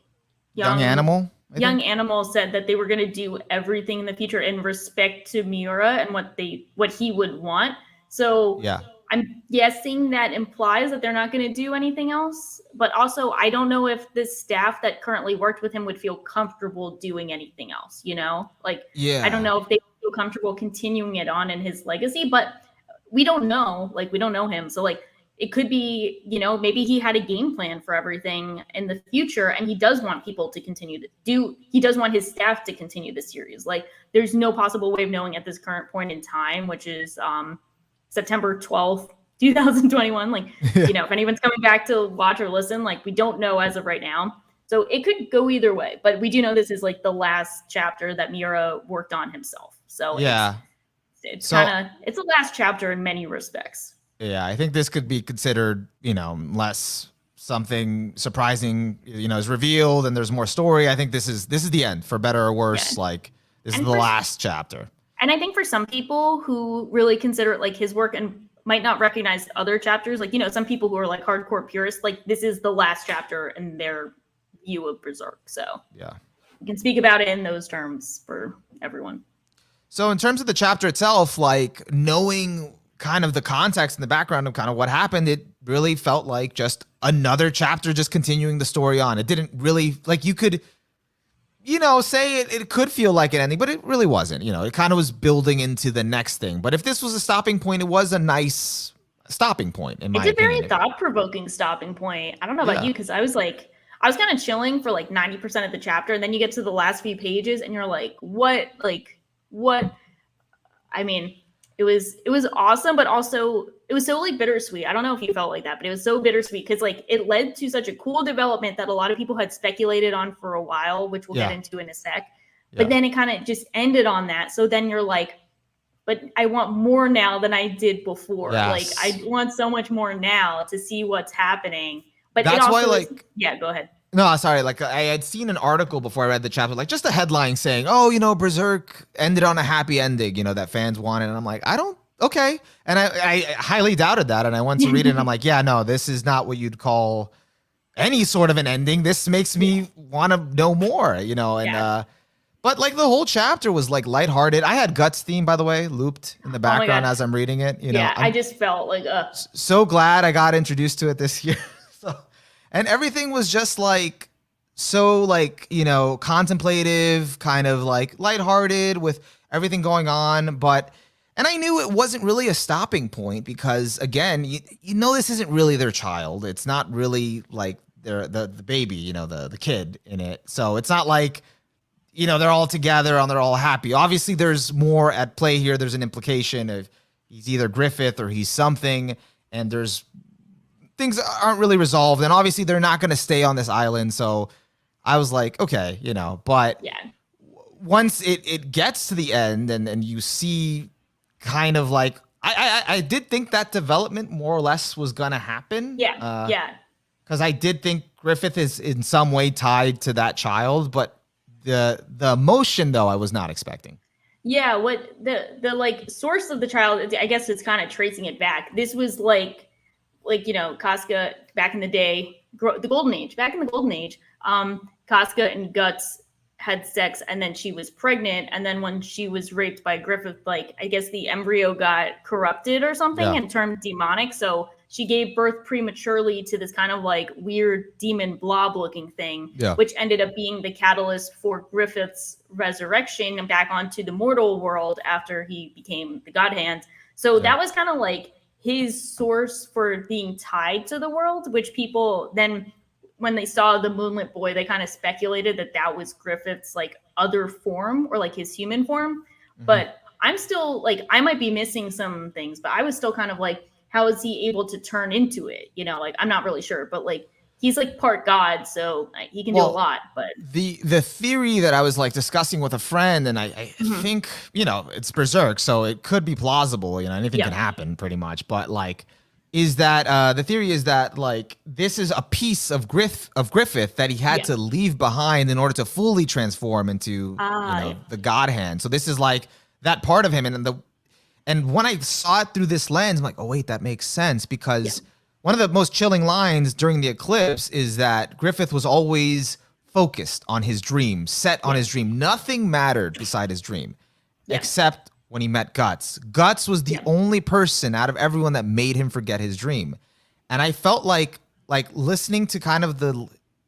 Young Animal. Young Animal said that they were going to do everything in the future in respect to Miura and what he would want. So yeah. I'm guessing that implies that they're not going to do anything else. But also, I don't know if the staff that currently worked with him would feel comfortable doing anything else, you know? Like, I don't know if they feel comfortable continuing it on in his legacy, but we don't know. Like, we don't know him. So, like, it could be, you know, maybe he had a game plan for everything in the future, and he does want people to continue he does want his staff to continue the series. Like, there's no possible way of knowing at this current point in time, which is September 12th, 2021. Like, you know, if anyone's coming back to watch or listen, like, we don't know as of right now. So it could go either way, but we do know this is like the last chapter that Miura worked on himself. So yeah, it's kind of, it's the last chapter in many respects. Yeah, I think this could be considered, you know, unless something surprising, you know, is revealed and there's more story. I think this is the end, for better or worse. Yeah. Like, this is the last chapter. And I think for some people who really consider it like his work and might not recognize other chapters, like, you know, some people who are like hardcore purists, like, this is the last chapter in their view of Berserk. So yeah, you can speak about it in those terms for everyone. So in terms of the chapter itself, like, knowing kind of the context and the background of kind of what happened, it really felt like just another chapter, just continuing the story on. It didn't really, like, you could, you know, say it could feel like an ending, but it really wasn't. You know, it kind of was building into the next thing. But if this was a stopping point, it was a nice stopping point, in my opinion. It's a very thought-provoking stopping point. I don't know about you, because I was kind of chilling for like 90% of the chapter, and then you get to the last few pages and you're like, what? I mean, it was awesome, but also it was so like bittersweet. I don't know if you felt like that, but it was so bittersweet because like it led to such a cool development that a lot of people had speculated on for a while, which we'll get into in a sec. But then it kind of just ended on that. So then you're like, but I want more now than I did before. Yes. Like, I want so much more now to see what's happening. But that's why, like, yeah, go ahead. No, sorry. Like, I had seen an article before I read the chapter, like just a headline saying, oh, you know, Berserk ended on a happy ending, you know, that fans wanted. And I'm like, okay. And I highly doubted that. And I went to read it and I'm like, yeah, no, this is not what you'd call any sort of an ending. This makes me want to know more, you know, and, but like the whole chapter was like lighthearted. I had Guts theme, by the way, looped in the background as I'm reading it. You know, I just felt like, so glad I got introduced to it this year. And everything was just like, so like, you know, contemplative, kind of like lighthearted with everything going on. And I knew it wasn't really a stopping point because, again, you know, this isn't really their child. It's not really like the baby, you know, the kid in it. So it's not like, you know, they're all together and they're all happy. Obviously, there's more at play here. There's an implication of he's either Griffith or he's something. And there's things aren't really resolved, and obviously they're not going to stay on this island. So I was like, okay, you know, but once it gets to the end and you see kind of like, I did think that development more or less was going to happen. Because I did think Griffith is in some way tied to that child, but the emotion though, I was not expecting. Yeah. What the like source of the child, I guess it's kind of tracing it back. This was like, you know, Casca back in the day, the golden age, back in the golden age, Casca and Guts had sex and then she was pregnant. And then when she was raped by Griffith, like, I guess the embryo got corrupted or something and turned demonic. So she gave birth prematurely to this kind of like weird demon blob looking thing, which ended up being the catalyst for Griffith's resurrection and back onto the mortal world after he became the God Hand. So that was kind of like his source for being tied to the world, which people then, when they saw the Moonlit Boy, they kind of speculated that was Griffith's like other form or like his human form. Mm-hmm. But I'm still like, I might be missing some things, but I was still kind of like, how is he able to turn into it? You know, like, I'm not really sure, but like, he's like part god, so he can do a lot. But the theory that I was like discussing with a friend, and I think, you know, it's Berserk, so it could be plausible, you know, anything can happen pretty much, but like, is that the theory is that like this is a piece of Griffith that he had to leave behind in order to fully transform into you know, the God Hand. So this is like that part of him, and when I saw it through this lens, I'm like, oh wait, that makes sense, because one of the most chilling lines during the eclipse is that Griffith was always focused on his dream, set on his dream. Nothing mattered beside his dream, except when he met Guts. Guts was the only person out of everyone that made him forget his dream. And I felt like listening to kind of the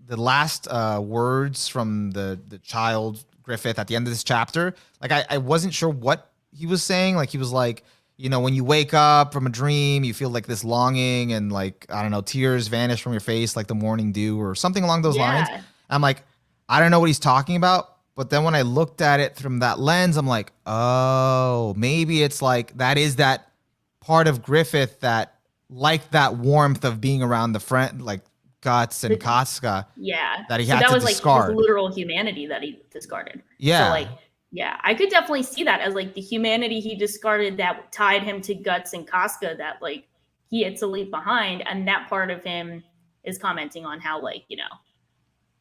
last words from the child Griffith at the end of this chapter, like I wasn't sure what he was saying. Like he was like, you know, when you wake up from a dream, you feel like this longing and like, I don't know, tears vanish from your face like the morning dew or something along those lines. I'm like, I don't know what he's talking about. But then when I looked at it from that lens, I'm like, oh, maybe it's like that is that part of Griffith that like that warmth of being around the friend, like Guts and Casca. Yeah. That he had to discard. Like his literal humanity that he discarded. Yeah. So like, yeah, I could definitely see that as like the humanity he discarded that tied him to Guts and Casca that like he had to leave behind. And that part of him is commenting on how like, you know,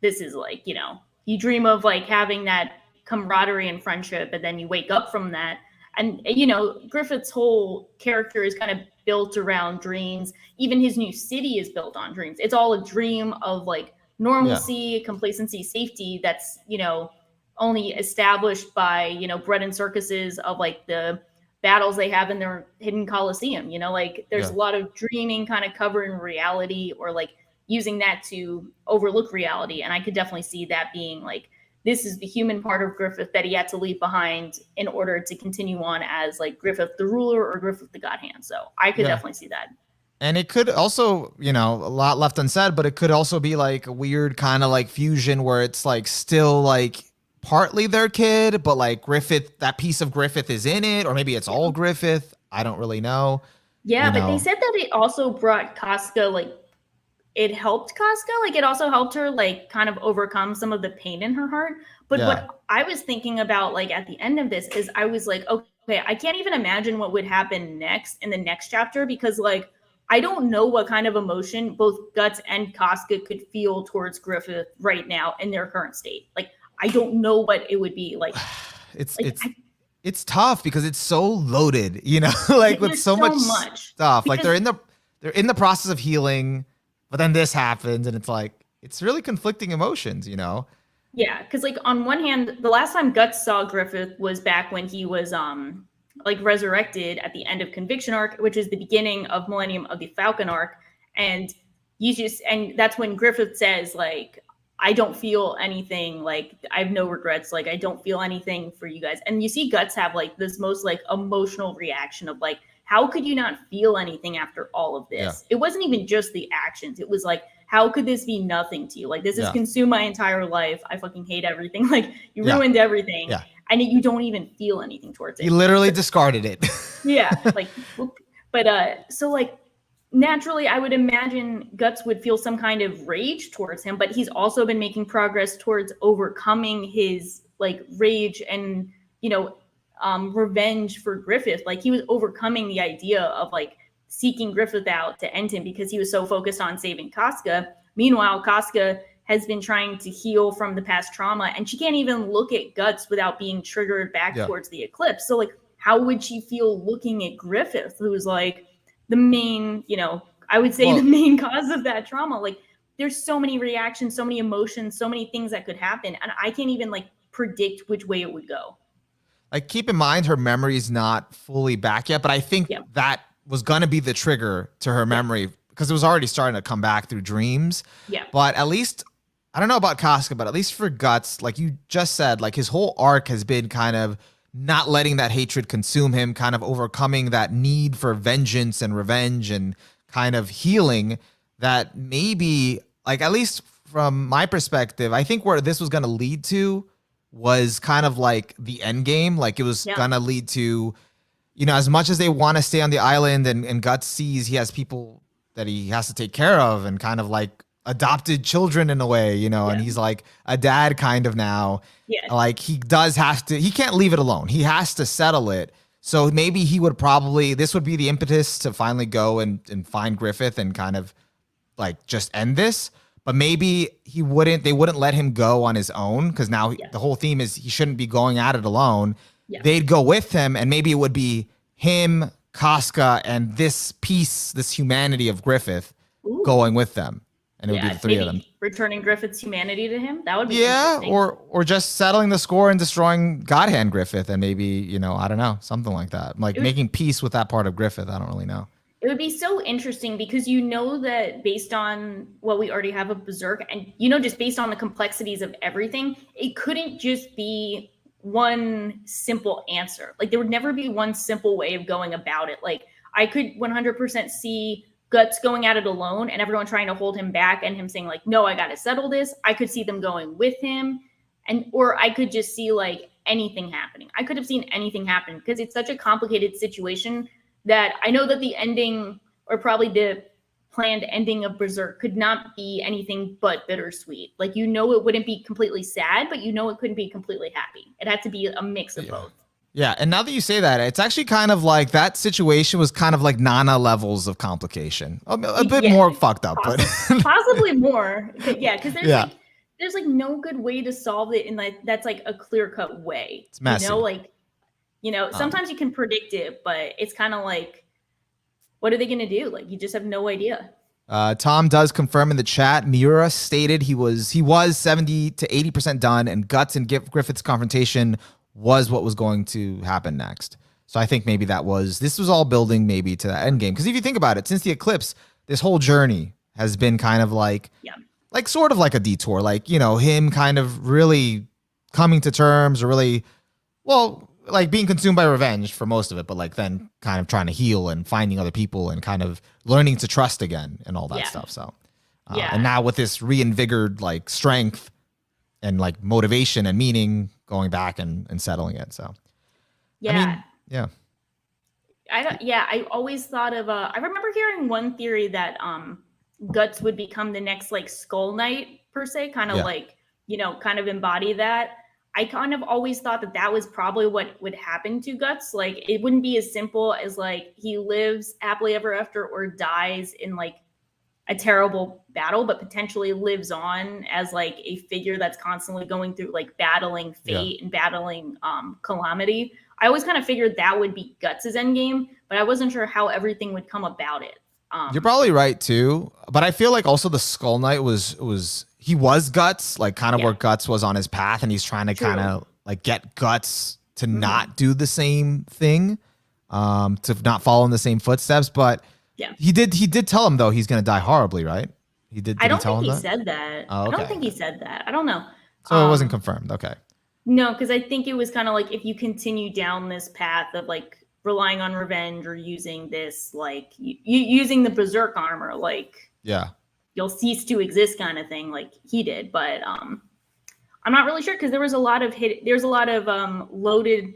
this is like, you know, you dream of like having that camaraderie and friendship, and then you wake up from that. And, you know, Griffith's whole character is kind of built around dreams. Even his new city is built on dreams. It's all a dream of like normalcy, complacency, safety that's, you know, only established by, you know, bread and circuses of like the battles they have in their hidden coliseum. You know, like there's a lot of dreaming kind of covering reality, or like using that to overlook reality. And I could definitely see that being like, this is the human part of Griffith that he had to leave behind in order to continue on as like Griffith the ruler or Griffith the God Hand. So I could definitely see that. And it could also, you know, a lot left unsaid, but it could also be like a weird kind of like fusion where it's like still like partly their kid, but like Griffith, that piece of Griffith is in it, or maybe it's all Griffith. I don't really know. Yeah, but they said that it also brought Casca, like it helped Casca, like it also helped her like kind of overcome some of the pain in her heart. But what I was thinking about like at the end of this is I was like, okay, I can't even imagine what would happen next in the next chapter, because like I don't know what kind of emotion both Guts and Casca could feel towards Griffith right now in their current state. Like I don't know what it would be like. It's tough because it's so loaded, you know, like with so much stuff. Like they're in the process of healing, but then this happens, and it's like it's really conflicting emotions, you know. Yeah, because like on one hand, the last time Guts saw Griffith was back when he was like resurrected at the end of Conviction arc, which is the beginning of Millennium of the Falcon arc, and that's when Griffith says like, I don't feel anything, like I have no regrets, like I don't feel anything for you guys. And you see Guts have like this most like emotional reaction of like, how could you not feel anything after all of this? It wasn't even just the actions. It was like, how could this be nothing to you? Like this has consumed my entire life. I fucking hate everything. Like you ruined everything. And you don't even feel anything towards it. You literally discarded it. Like, but so like, naturally, I would imagine Guts would feel some kind of rage towards him, but he's also been making progress towards overcoming his like rage and, you know, revenge for Griffith. Like he was overcoming the idea of like seeking Griffith out to end him because he was so focused on saving Casca. Meanwhile, Casca has been trying to heal from the past trauma, and she can't even look at Guts without being triggered back towards the eclipse. So like, how would she feel looking at Griffith, who's like the main, you know, I would say the main cause of that trauma? Like there's so many reactions, so many emotions, so many things that could happen. And I can't even like predict which way it would go. Like keep in mind, her memory is not fully back yet, but I think that was going to be the trigger to her memory because it was already starting to come back through dreams. But at least, I don't know about Casca, but at least for Guts, like you just said, like his whole arc has been kind of not letting that hatred consume him, kind of overcoming that need for vengeance and revenge and kind of healing that maybe, like, at least from my perspective, I think where this was going to lead to was kind of like the end game. Like it was going to lead to, you know, as much as they want to stay on the island and Guts sees he has people that he has to take care of and kind of like adopted children in a way, you know, and he's like a dad kind of now. Yeah. Like he does have to, he can't leave it alone. He has to settle it. So maybe he would probably, this would be the impetus to finally go and find Griffith and kind of like just end this. But maybe they wouldn't let him go on his own, because now the whole theme is he shouldn't be going at it alone. Yeah. They'd go with him, and maybe it would be him, Casca, and this piece, this humanity of Griffith going with them. And it would be the three of them. Returning Griffith's humanity to him. That would be interesting. or just settling the score and destroying Godhand Griffith, and maybe, you know, I don't know, something like that. Like making peace with that part of Griffith. I don't really know. It would be so interesting because you know that based on what we already have of Berserk, and you know, just based on the complexities of everything, it couldn't just be one simple answer. Like there would never be one simple way of going about it. Like I could 100% see Guts going at it alone and everyone trying to hold him back and him saying like, no, I got to settle this. I could see them going with him, or I could just see like anything happening. I could have seen anything happen because it's such a complicated situation that I know that the ending, or probably the planned ending of Berserk, could not be anything but bittersweet. Like, you know, it wouldn't be completely sad, but you know it couldn't be completely happy. It had to be a mix of both. Yeah, and now that you say that, it's actually kind of like that situation was kind of like Nana levels of complication. A bit more fucked up, but possibly more. Yeah, because there's like no good way to solve it in like that's like a clear-cut way. It's messy. You know, like, you know, sometimes you can predict it, but it's kind of like, what are they going to do? Like, you just have no idea. Tom does confirm in the chat. Miura stated he was 70 to 80% done, and Guts and Griffith's confrontation was what was going to happen next. So I think maybe this was all building maybe to that end game. Because if you think about it, since the eclipse, this whole journey has been kind of like, like sort of like a detour, like, you know, him kind of really coming to terms, or really, well, like being consumed by revenge for most of it, but like then kind of trying to heal and finding other people and kind of learning to trust again and all that stuff. So, and now with this reinvigorated like strength and like motivation and meaning, going back and settling it. So, I mean, I always thought of, I remember hearing one theory that Guts would become the next like Skull Knight per se, kind of like, you know, kind of embody that. I kind of always thought that was probably what would happen to Guts. Like, it wouldn't be as simple as like he lives happily ever after or dies in like a terrible battle, but potentially lives on as like a figure that's constantly going through like battling fate and battling calamity. I always kind of figured that would be Guts' endgame, but I wasn't sure how everything would come about it. You're probably right too, but I feel like also the Skull Knight was Guts, like kind of where Guts was on his path, and he's trying to kind of like get Guts to not do the same thing, to not follow in the same footsteps. But he did tell him though he's gonna die horribly, right? He did. I don't think he said that. Oh, okay. I don't think he said that. I don't know. So it wasn't confirmed. Okay. No, because I think it was kind of like if you continue down this path of like relying on revenge or using this like using the Berserk armor, like you'll cease to exist kind of thing, like he did. But I'm not really sure because there was a lot of loaded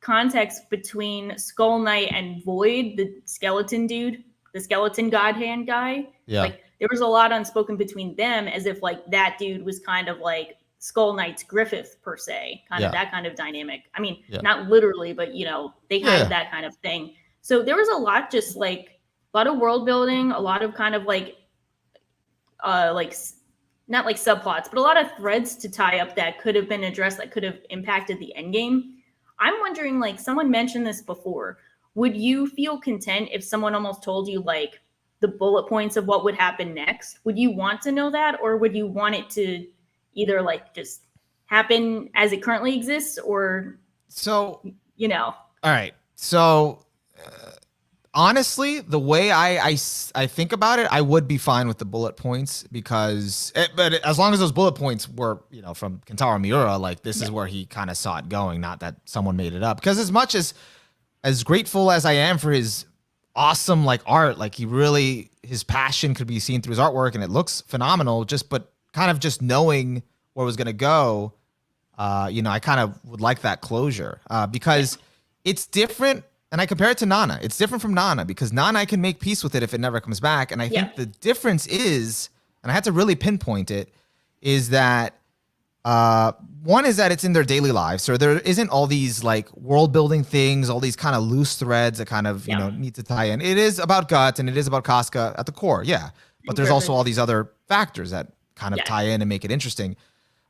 context between Skull Knight and Void, the skeleton dude, the skeleton god hand guy. Yeah, like there was a lot unspoken between them, as if like that dude was kind of like Skull Knight's Griffith per se, kind of that kind of dynamic. I mean, not literally, but you know, they had that kind of thing. So there was a lot, just like a lot of world building, a lot of kind of like not like subplots, but a lot of threads to tie up that could have been addressed, that could have impacted the end game. I'm wondering, like someone mentioned this before, would you feel content if someone almost told you like the bullet points of what would happen next? Would you want to know that, or would you want it to either like just happen as it currently exists, or you know? All right. So honestly, the way I think about it, I would be fine with the bullet points but as long as those bullet points were, you know, from Kentaro Miura, like this is where he kind of saw it going, not that someone made it up. Because as much as grateful as I am for his awesome like art, like his passion could be seen through his artwork and it looks phenomenal, but kind of just knowing where it was going to go, you know, I kind of would like that closure because it's different. And I compare it to Nana. It's different from Nana because Nana, I can make peace with it if it never comes back. And I think the difference is, and and I had to really pinpoint it, is that one is that it's in their daily lives, so there isn't all these like world building things, all these kind of loose threads that kind of need to tie in. It is about Guts and it is about Casca at the core, but there's also all these other factors that kind of tie in and make it interesting.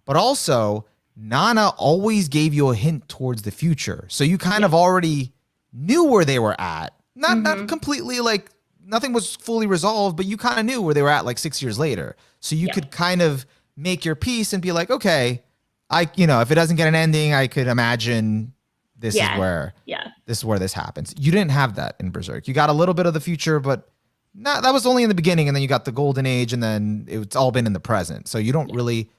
But also, Nana always gave you a hint towards the future, so you kind of already knew where they were at. Not completely, like nothing was fully resolved, but you kind of knew where they were at like 6 years later, so you could kind of make your peace and be like, okay, if it doesn't get an ending, I could imagine this is where this happens. You didn't have that in Berserk. You got a little bit of the future, but that was only in the beginning, and then you got the golden age, and then it's all been in the present. So you don't really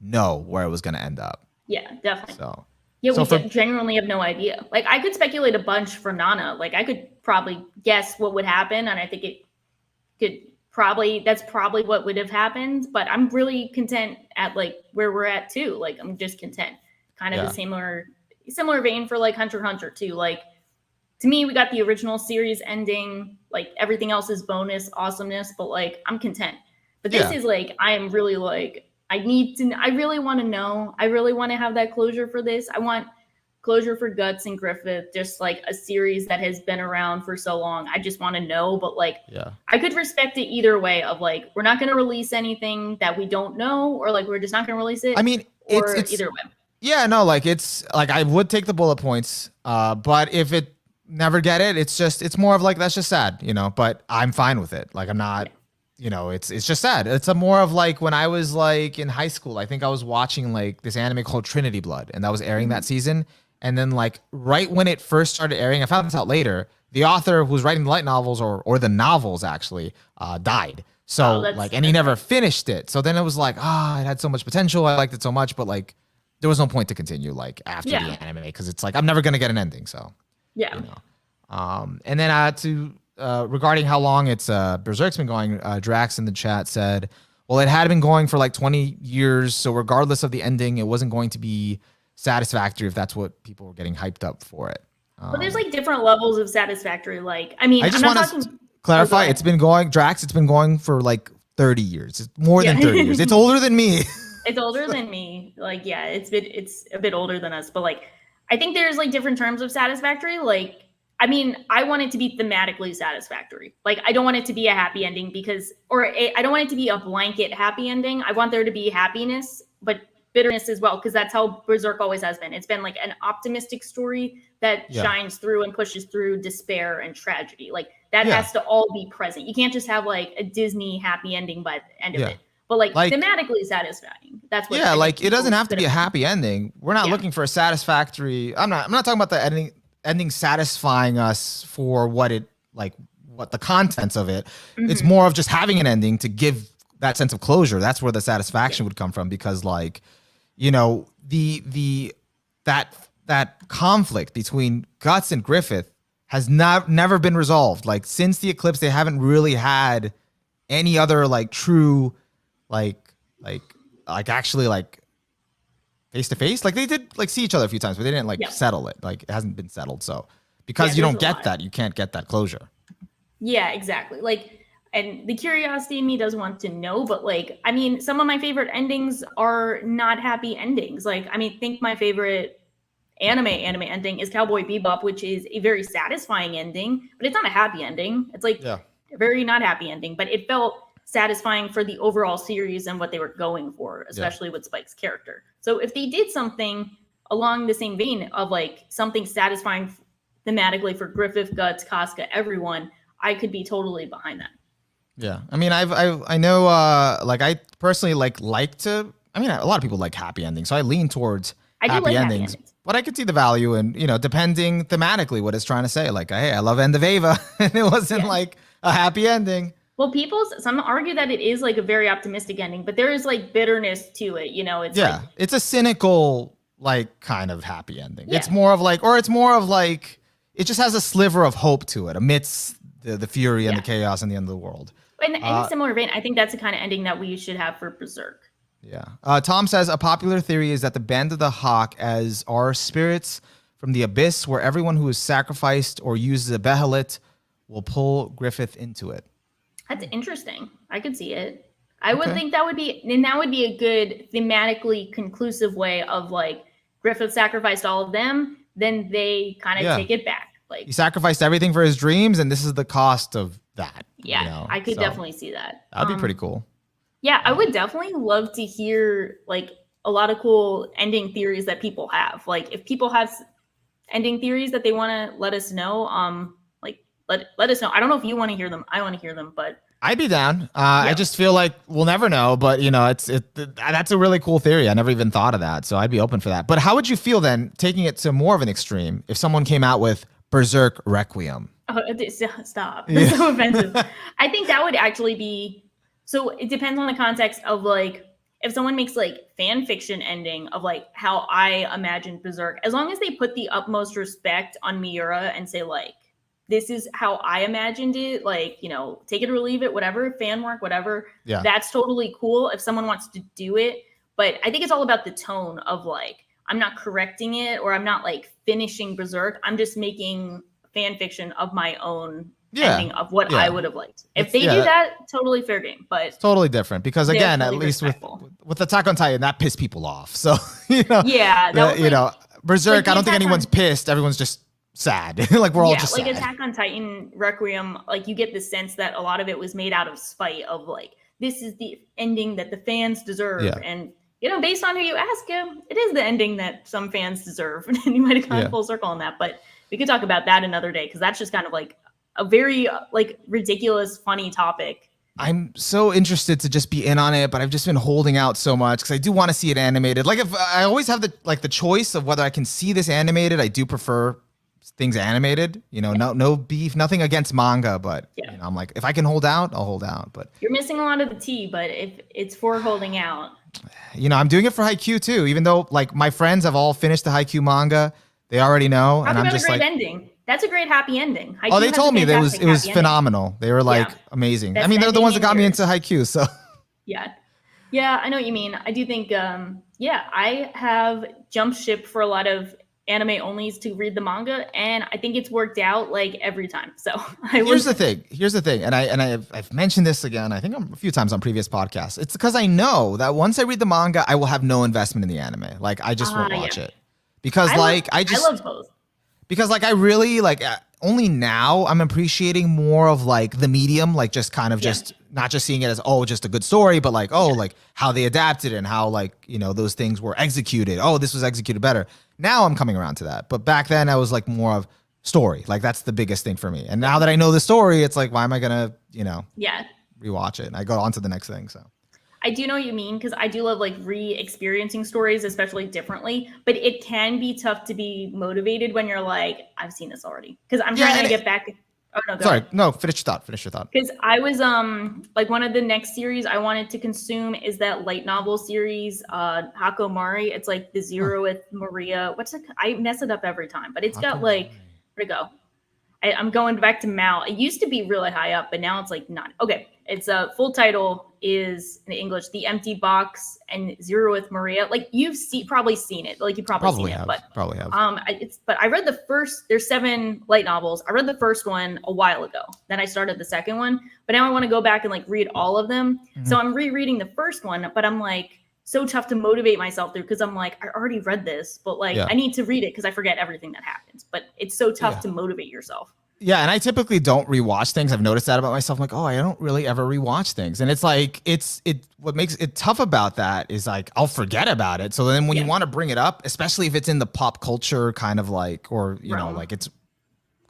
know where it was going to end up. Yeah, definitely. We genuinely have no idea. Like, I could speculate a bunch for Nana. Like, I could probably guess what would happen, and I think it could that's probably what would have happened. But I'm really content at like where we're at too. Like, I'm just content. Kind of a similar vein for like Hunter x Hunter too. Like, to me, we got the original series ending. Like, everything else is bonus awesomeness, but like, I'm content. But this is like, I am really like, I really want to know. I really want to have that closure for this. I want closure for Guts and Griffith, just like a series that has been around for so long. I just want to know, but like, I could respect it either way of like, we're not going to release anything that we don't know, or like, we're just not going to release it. I mean, it's either way. Yeah, no, like it's like, I would take the bullet points, but if it never get it, it's more of like, that's just sad, but I'm fine with it. Like, I'm not, it's just sad. It's more of like when I was like in high school, I think I was watching like this anime called Trinity Blood, and that was airing that season. And then like right when it first started airing, I found this out later, the author who was writing the light novels or the novels actually died. So and he never finished it. So then it was like, it had so much potential. I liked it so much, but like there was no point to continue like after the anime, because it's like, I'm never going to get an ending. So, and then regarding how long it's Berserk's been going, Drax in the chat said, well, it had been going for like 20 years. So regardless of the ending, it wasn't going to be satisfactory if that's what people were getting hyped up for it. But there's like different levels of satisfactory. Like, I mean, I just want to clarify, it's been going for like 30 years. It's more than 30 years. It's older than me. It's older than me. Like, it's a bit older than us, but like, I think there's like different terms of satisfactory. Like, I mean, I want it to be thematically satisfactory. Like, I don't want it to be a happy ending I don't want it to be a blanket happy ending. I want there to be happiness, but bitterness as well, because that's how Berserk always has been. It's been like an optimistic story that shines through and pushes through despair and tragedy. Like, that has to all be present. You can't just have like a Disney happy ending by the end of it. But like thematically satisfying. That's what. Yeah, like it doesn't have to be a happy ending. We're not looking for a satisfactory. I'm not talking about the ending satisfying us for what the contents of it. It's more of just having an ending to give that sense of closure. That's where the satisfaction would come from, because like, that conflict between Guts and Griffith has never been resolved. Like, since the eclipse, they haven't really had any other like true actually like face to face. Like, they did like see each other a few times, but they didn't like settle it. Like, it hasn't been settled. So because you don't get that, you can't get that closure. Yeah, exactly. Like, and the curiosity in me does want to know, but like, I mean, some of my favorite endings are not happy endings. Like, I mean, think my favorite anime ending is Cowboy Bebop, which is a very satisfying ending, but it's not a happy ending. It's like a very not happy ending, but it felt satisfying for the overall series and what they were going for, especially with Spike's character. So if they did something along the same vein of like something satisfying thematically for Griffith, Guts, Casca, everyone, I could be totally behind that. Yeah, I mean, I know, like, I personally like to. I mean, a lot of people like happy endings, so I lean towards happy endings. But I could see the value in, depending thematically what it's trying to say. Like, hey, I love End of Ava, and it wasn't like a happy ending. Well, some argue that it is like a very optimistic ending, but there is like bitterness to it. It's it's a cynical like kind of happy ending. It's more of like, it just has a sliver of hope to it amidst the fury and the chaos and the end of the world. In a similar vein, I think that's the kind of ending that we should have for Berserk. Yeah. Tom says, a popular theory is that the Band of the Hawk as are spirits from the abyss, where everyone who is sacrificed or uses a behelit will pull Griffith into it. That's interesting. I could see it. I would think that would be a good thematically conclusive way of like Griffith sacrificed all of them, then they kind of take it back. Like he sacrificed everything for his dreams, and this is the cost of that. Yeah, you know? I could definitely see that. That'd be pretty cool. Yeah, I would definitely love to hear like a lot of cool ending theories that people have. Like if people have ending theories that they want to let us know, like let us know. I don't know if you want to hear them. I want to hear them, but I'd be down. I just feel like we'll never know, but you know, that's a really cool theory. I never even thought of that, so I'd be open for that. But how would you feel then, taking it to more of an extreme, if someone came out with Berserk Requiem? Oh, stop! That's so offensive. I think that would actually be. So it depends on the context of like if someone makes like fan fiction ending of like how I imagined Berserk, as long as they put the utmost respect on Miura and say like, this is how I imagined it, like, you know, take it or leave it, whatever, fan work, whatever. Yeah. That's totally cool if someone wants to do it. But I think it's all about the tone of like, I'm not correcting it or I'm not like finishing Berserk. I'm just making fan fiction of my own ending of what I would have liked. If they do that, totally fair game. But it's totally different because again, at least with Attack on Titan, that pissed people off. So you know, Berserk. Like I don't think anyone's pissed. Everyone's just sad. Like we're all just like sad. Attack on Titan Requiem. Like you get the sense that a lot of it was made out of spite of like this is the ending that the fans deserve and. You know, based on who you ask, it is the ending that some fans deserve. And you might have gone full circle on that. But we could talk about that another day because that's just kind of like a very like ridiculous, funny topic. I'm so interested to just be in on it, but I've just been holding out so much because I do want to see it animated. Like if I always have the choice of whether I can see this animated, I do prefer things animated. You know, no beef, nothing against manga, but you know, I'm like if I can hold out, I'll hold out. But you're missing a lot of the tea. But if it's for holding out. You know, I'm doing it for Haikyuu too, even though like my friends have all finished the Haikyuu manga. They already know. And I'm just like, ending. That's a great happy ending. Haikyuu they told me that it was phenomenal. They were like amazing. Best I mean, they're the ones that got me into Haikyuu. So yeah, I know what you mean. I do think, I have jumped ship for a lot of anime onlys to read the manga, and I think it's worked out like every time. So here's the thing, and I've mentioned this again. I think a few times on previous podcasts. It's because I know that once I read the manga, I will have no investment in the anime. Like I just won't watch it because I love both. Because like I really like only now I'm appreciating more of like the medium, like just kind of just not just seeing it as just a good story, but like like how they adapted and how like you know those things were executed. This was executed better. Now I'm coming around to that. But back then I was like more of story. Like that's the biggest thing for me. And now that I know the story, it's like, why am I going to, you know, rewatch it? And I go on to the next thing. So I do know what you mean because I do love like re-experiencing stories, especially differently. But it can be tough to be motivated when you're like, I've seen this already. Because I'm trying to get back. Oh no, sorry. No, finish your thought. Because I was like one of the next series I wanted to consume is that light novel series, Hakomari. It's like the Zero with Maria. What's it? I mess it up every time, but it's got like where'd it go? I'm going back to Mal. It used to be really high up, but now it's like not. Okay, it's a full title is in English, The Empty Box and Zero with Maria. Like you've probably seen it. Like you probably seen have, it, but probably have. But I read the first. There's 7 light novels. I read the first one a while ago. Then I started the second one, but now I want to go back and like read all of them. Mm-hmm. So I'm rereading the first one, but I'm like so tough to motivate myself through because I'm like I already read this, but like I need to read it because I forget everything that happens. But it's so tough to motivate yourself. Yeah, and I typically don't rewatch things. I've noticed that about myself. I'm like, I don't really ever rewatch things. And it's like, what makes it tough about that is like, I'll forget about it. So then when you want to bring it up, especially if it's in the pop culture kind of like, or, you know, like it's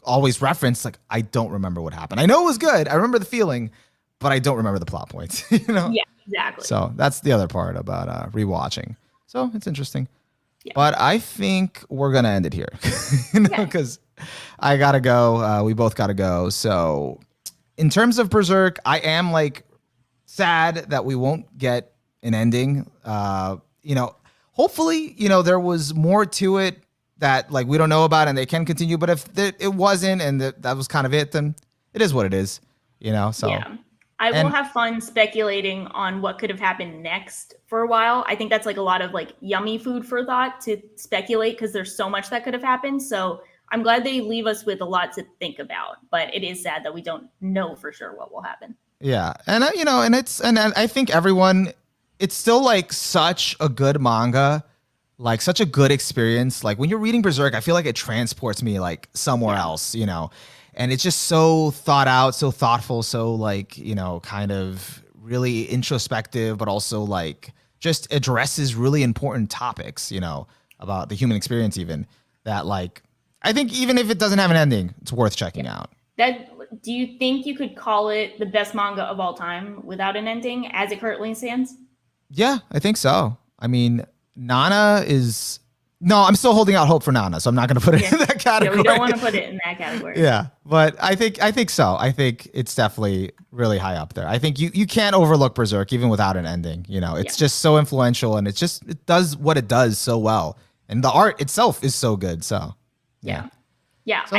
always referenced, like, I don't remember what happened. I know it was good. I remember the feeling, but I don't remember the plot points, you know? Yeah, exactly. So that's the other part about rewatching. So it's interesting. Yeah. But I think we're going to end it here, you know, because I gotta go. We both gotta go. So in terms of Berserk, I am like sad that we won't get an ending. You know, hopefully, you know, there was more to it that like we don't know about and they can continue. But if it wasn't and that was kind of it, then it is what it is, you know? So I will have fun speculating on what could have happened next for a while. I think that's like a lot of like yummy food for thought to speculate because there's so much that could have happened. So I'm glad they leave us with a lot to think about, but it is sad that we don't know for sure what will happen. Yeah. And you know, and I think everyone, it's still like such a good manga, like such a good experience. Like when you're reading Berserk, I feel like it transports me like somewhere else, you know. And it's just so thought out, so thoughtful, so like, you know, kind of really introspective, but also like just addresses really important topics, you know, about the human experience even, that like I think even if it doesn't have an ending, it's worth checking out. Do you think you could call it the best manga of all time without an ending as it currently stands? Yeah, I think so. I mean, Nana is no, I'm still holding out hope for Nana, so I'm not going to put it in that category. Yeah, we don't want to put it in that category. Yeah, but I think so. I think it's definitely really high up there. I think you can't overlook Berserk even without an ending. You know, it's just so influential, and it does what it does so well, and the art itself is so good. So yeah. So,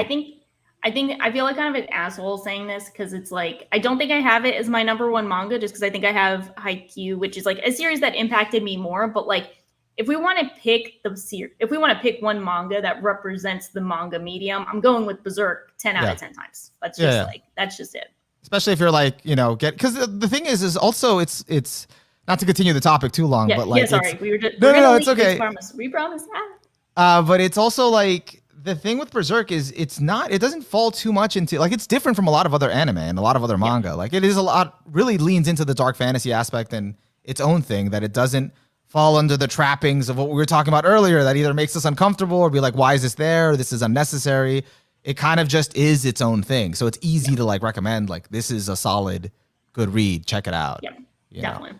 I feel like kind of an asshole saying this because it's like I don't think I have it as my number one manga just because I think I have Haikyuu, which is like a series that impacted me more. But like, if we want to pick if we want to pick one manga that represents the manga medium, I'm going with Berserk 10 out of 10 times. That's just that's just it. Especially if you're like, you know, because the thing is also it's not to continue the topic too long, but like sorry, we were just no, it's okay. We promise. But it's also like. The thing with Berserk is it doesn't fall too much into like it's different from a lot of other anime and a lot of other manga. Like it is really leans into the dark fantasy aspect and its own thing, that it doesn't fall under the trappings of what we were talking about earlier that either makes us uncomfortable or be like, why is this there? Or this is unnecessary. It kind of just is its own thing. So it's easy to like recommend, like, this is a solid, good read. Check it out. Yeah, definitely.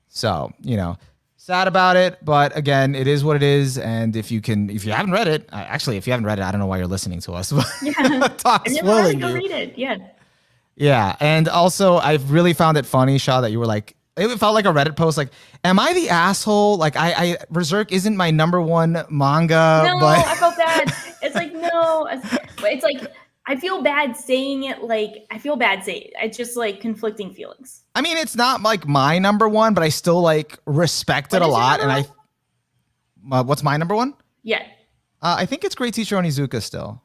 So, you know, sad about it, but again, it is what it is. And if you haven't read it, actually, if you haven't read it, I don't know why you're listening to us. Talk spoiling you. Read it. Yeah. Yeah, and also I've really found it funny, Shaw, that you were like, it felt like a Reddit post. Like, am I the asshole? Like, I Berserk isn't my number one manga. No, but I felt bad. It's like no, it's like. I feel bad saying it. Like I feel bad saying it. It's just like conflicting feelings. I mean, it's not like my number one, but I still like respect it a lot. And what's my number one? Yeah. I think it's Great Teacher Onizuka still.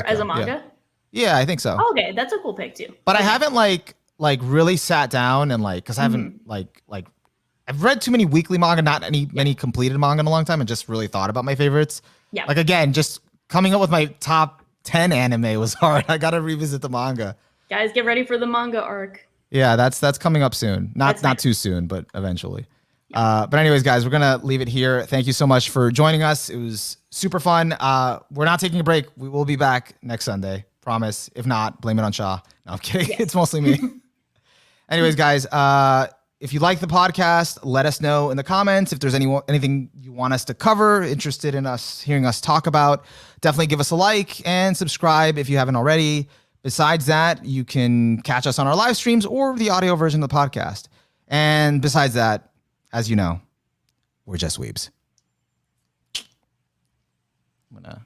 As a manga? Yeah, I think so. Oh, okay, that's a cool pick too. But I haven't like really sat down and like, because I haven't like I've read too many weekly manga, not many completed manga in a long time, and just really thought about my favorites. Yeah. Like again, just coming up with my top 10 anime was hard. I gotta revisit the manga. Guys, get ready for the manga arc. Yeah, that's coming up soon. Not too soon, but eventually. Yeah. But anyways, guys, we're gonna leave it here. Thank you so much for joining us. It was super fun. We're not taking a break. We will be back next Sunday. Promise. If not, blame it on Shaw. No, I'm kidding. Yes. It's mostly me. Anyways, guys, if you like the podcast, let us know in the comments. If there's anything you want us to cover, interested in hearing us talk about, definitely give us a like and subscribe if you haven't already. Besides that, you can catch us on our live streams or the audio version of the podcast. And besides that, as you know, we're just weebs. I'm gonna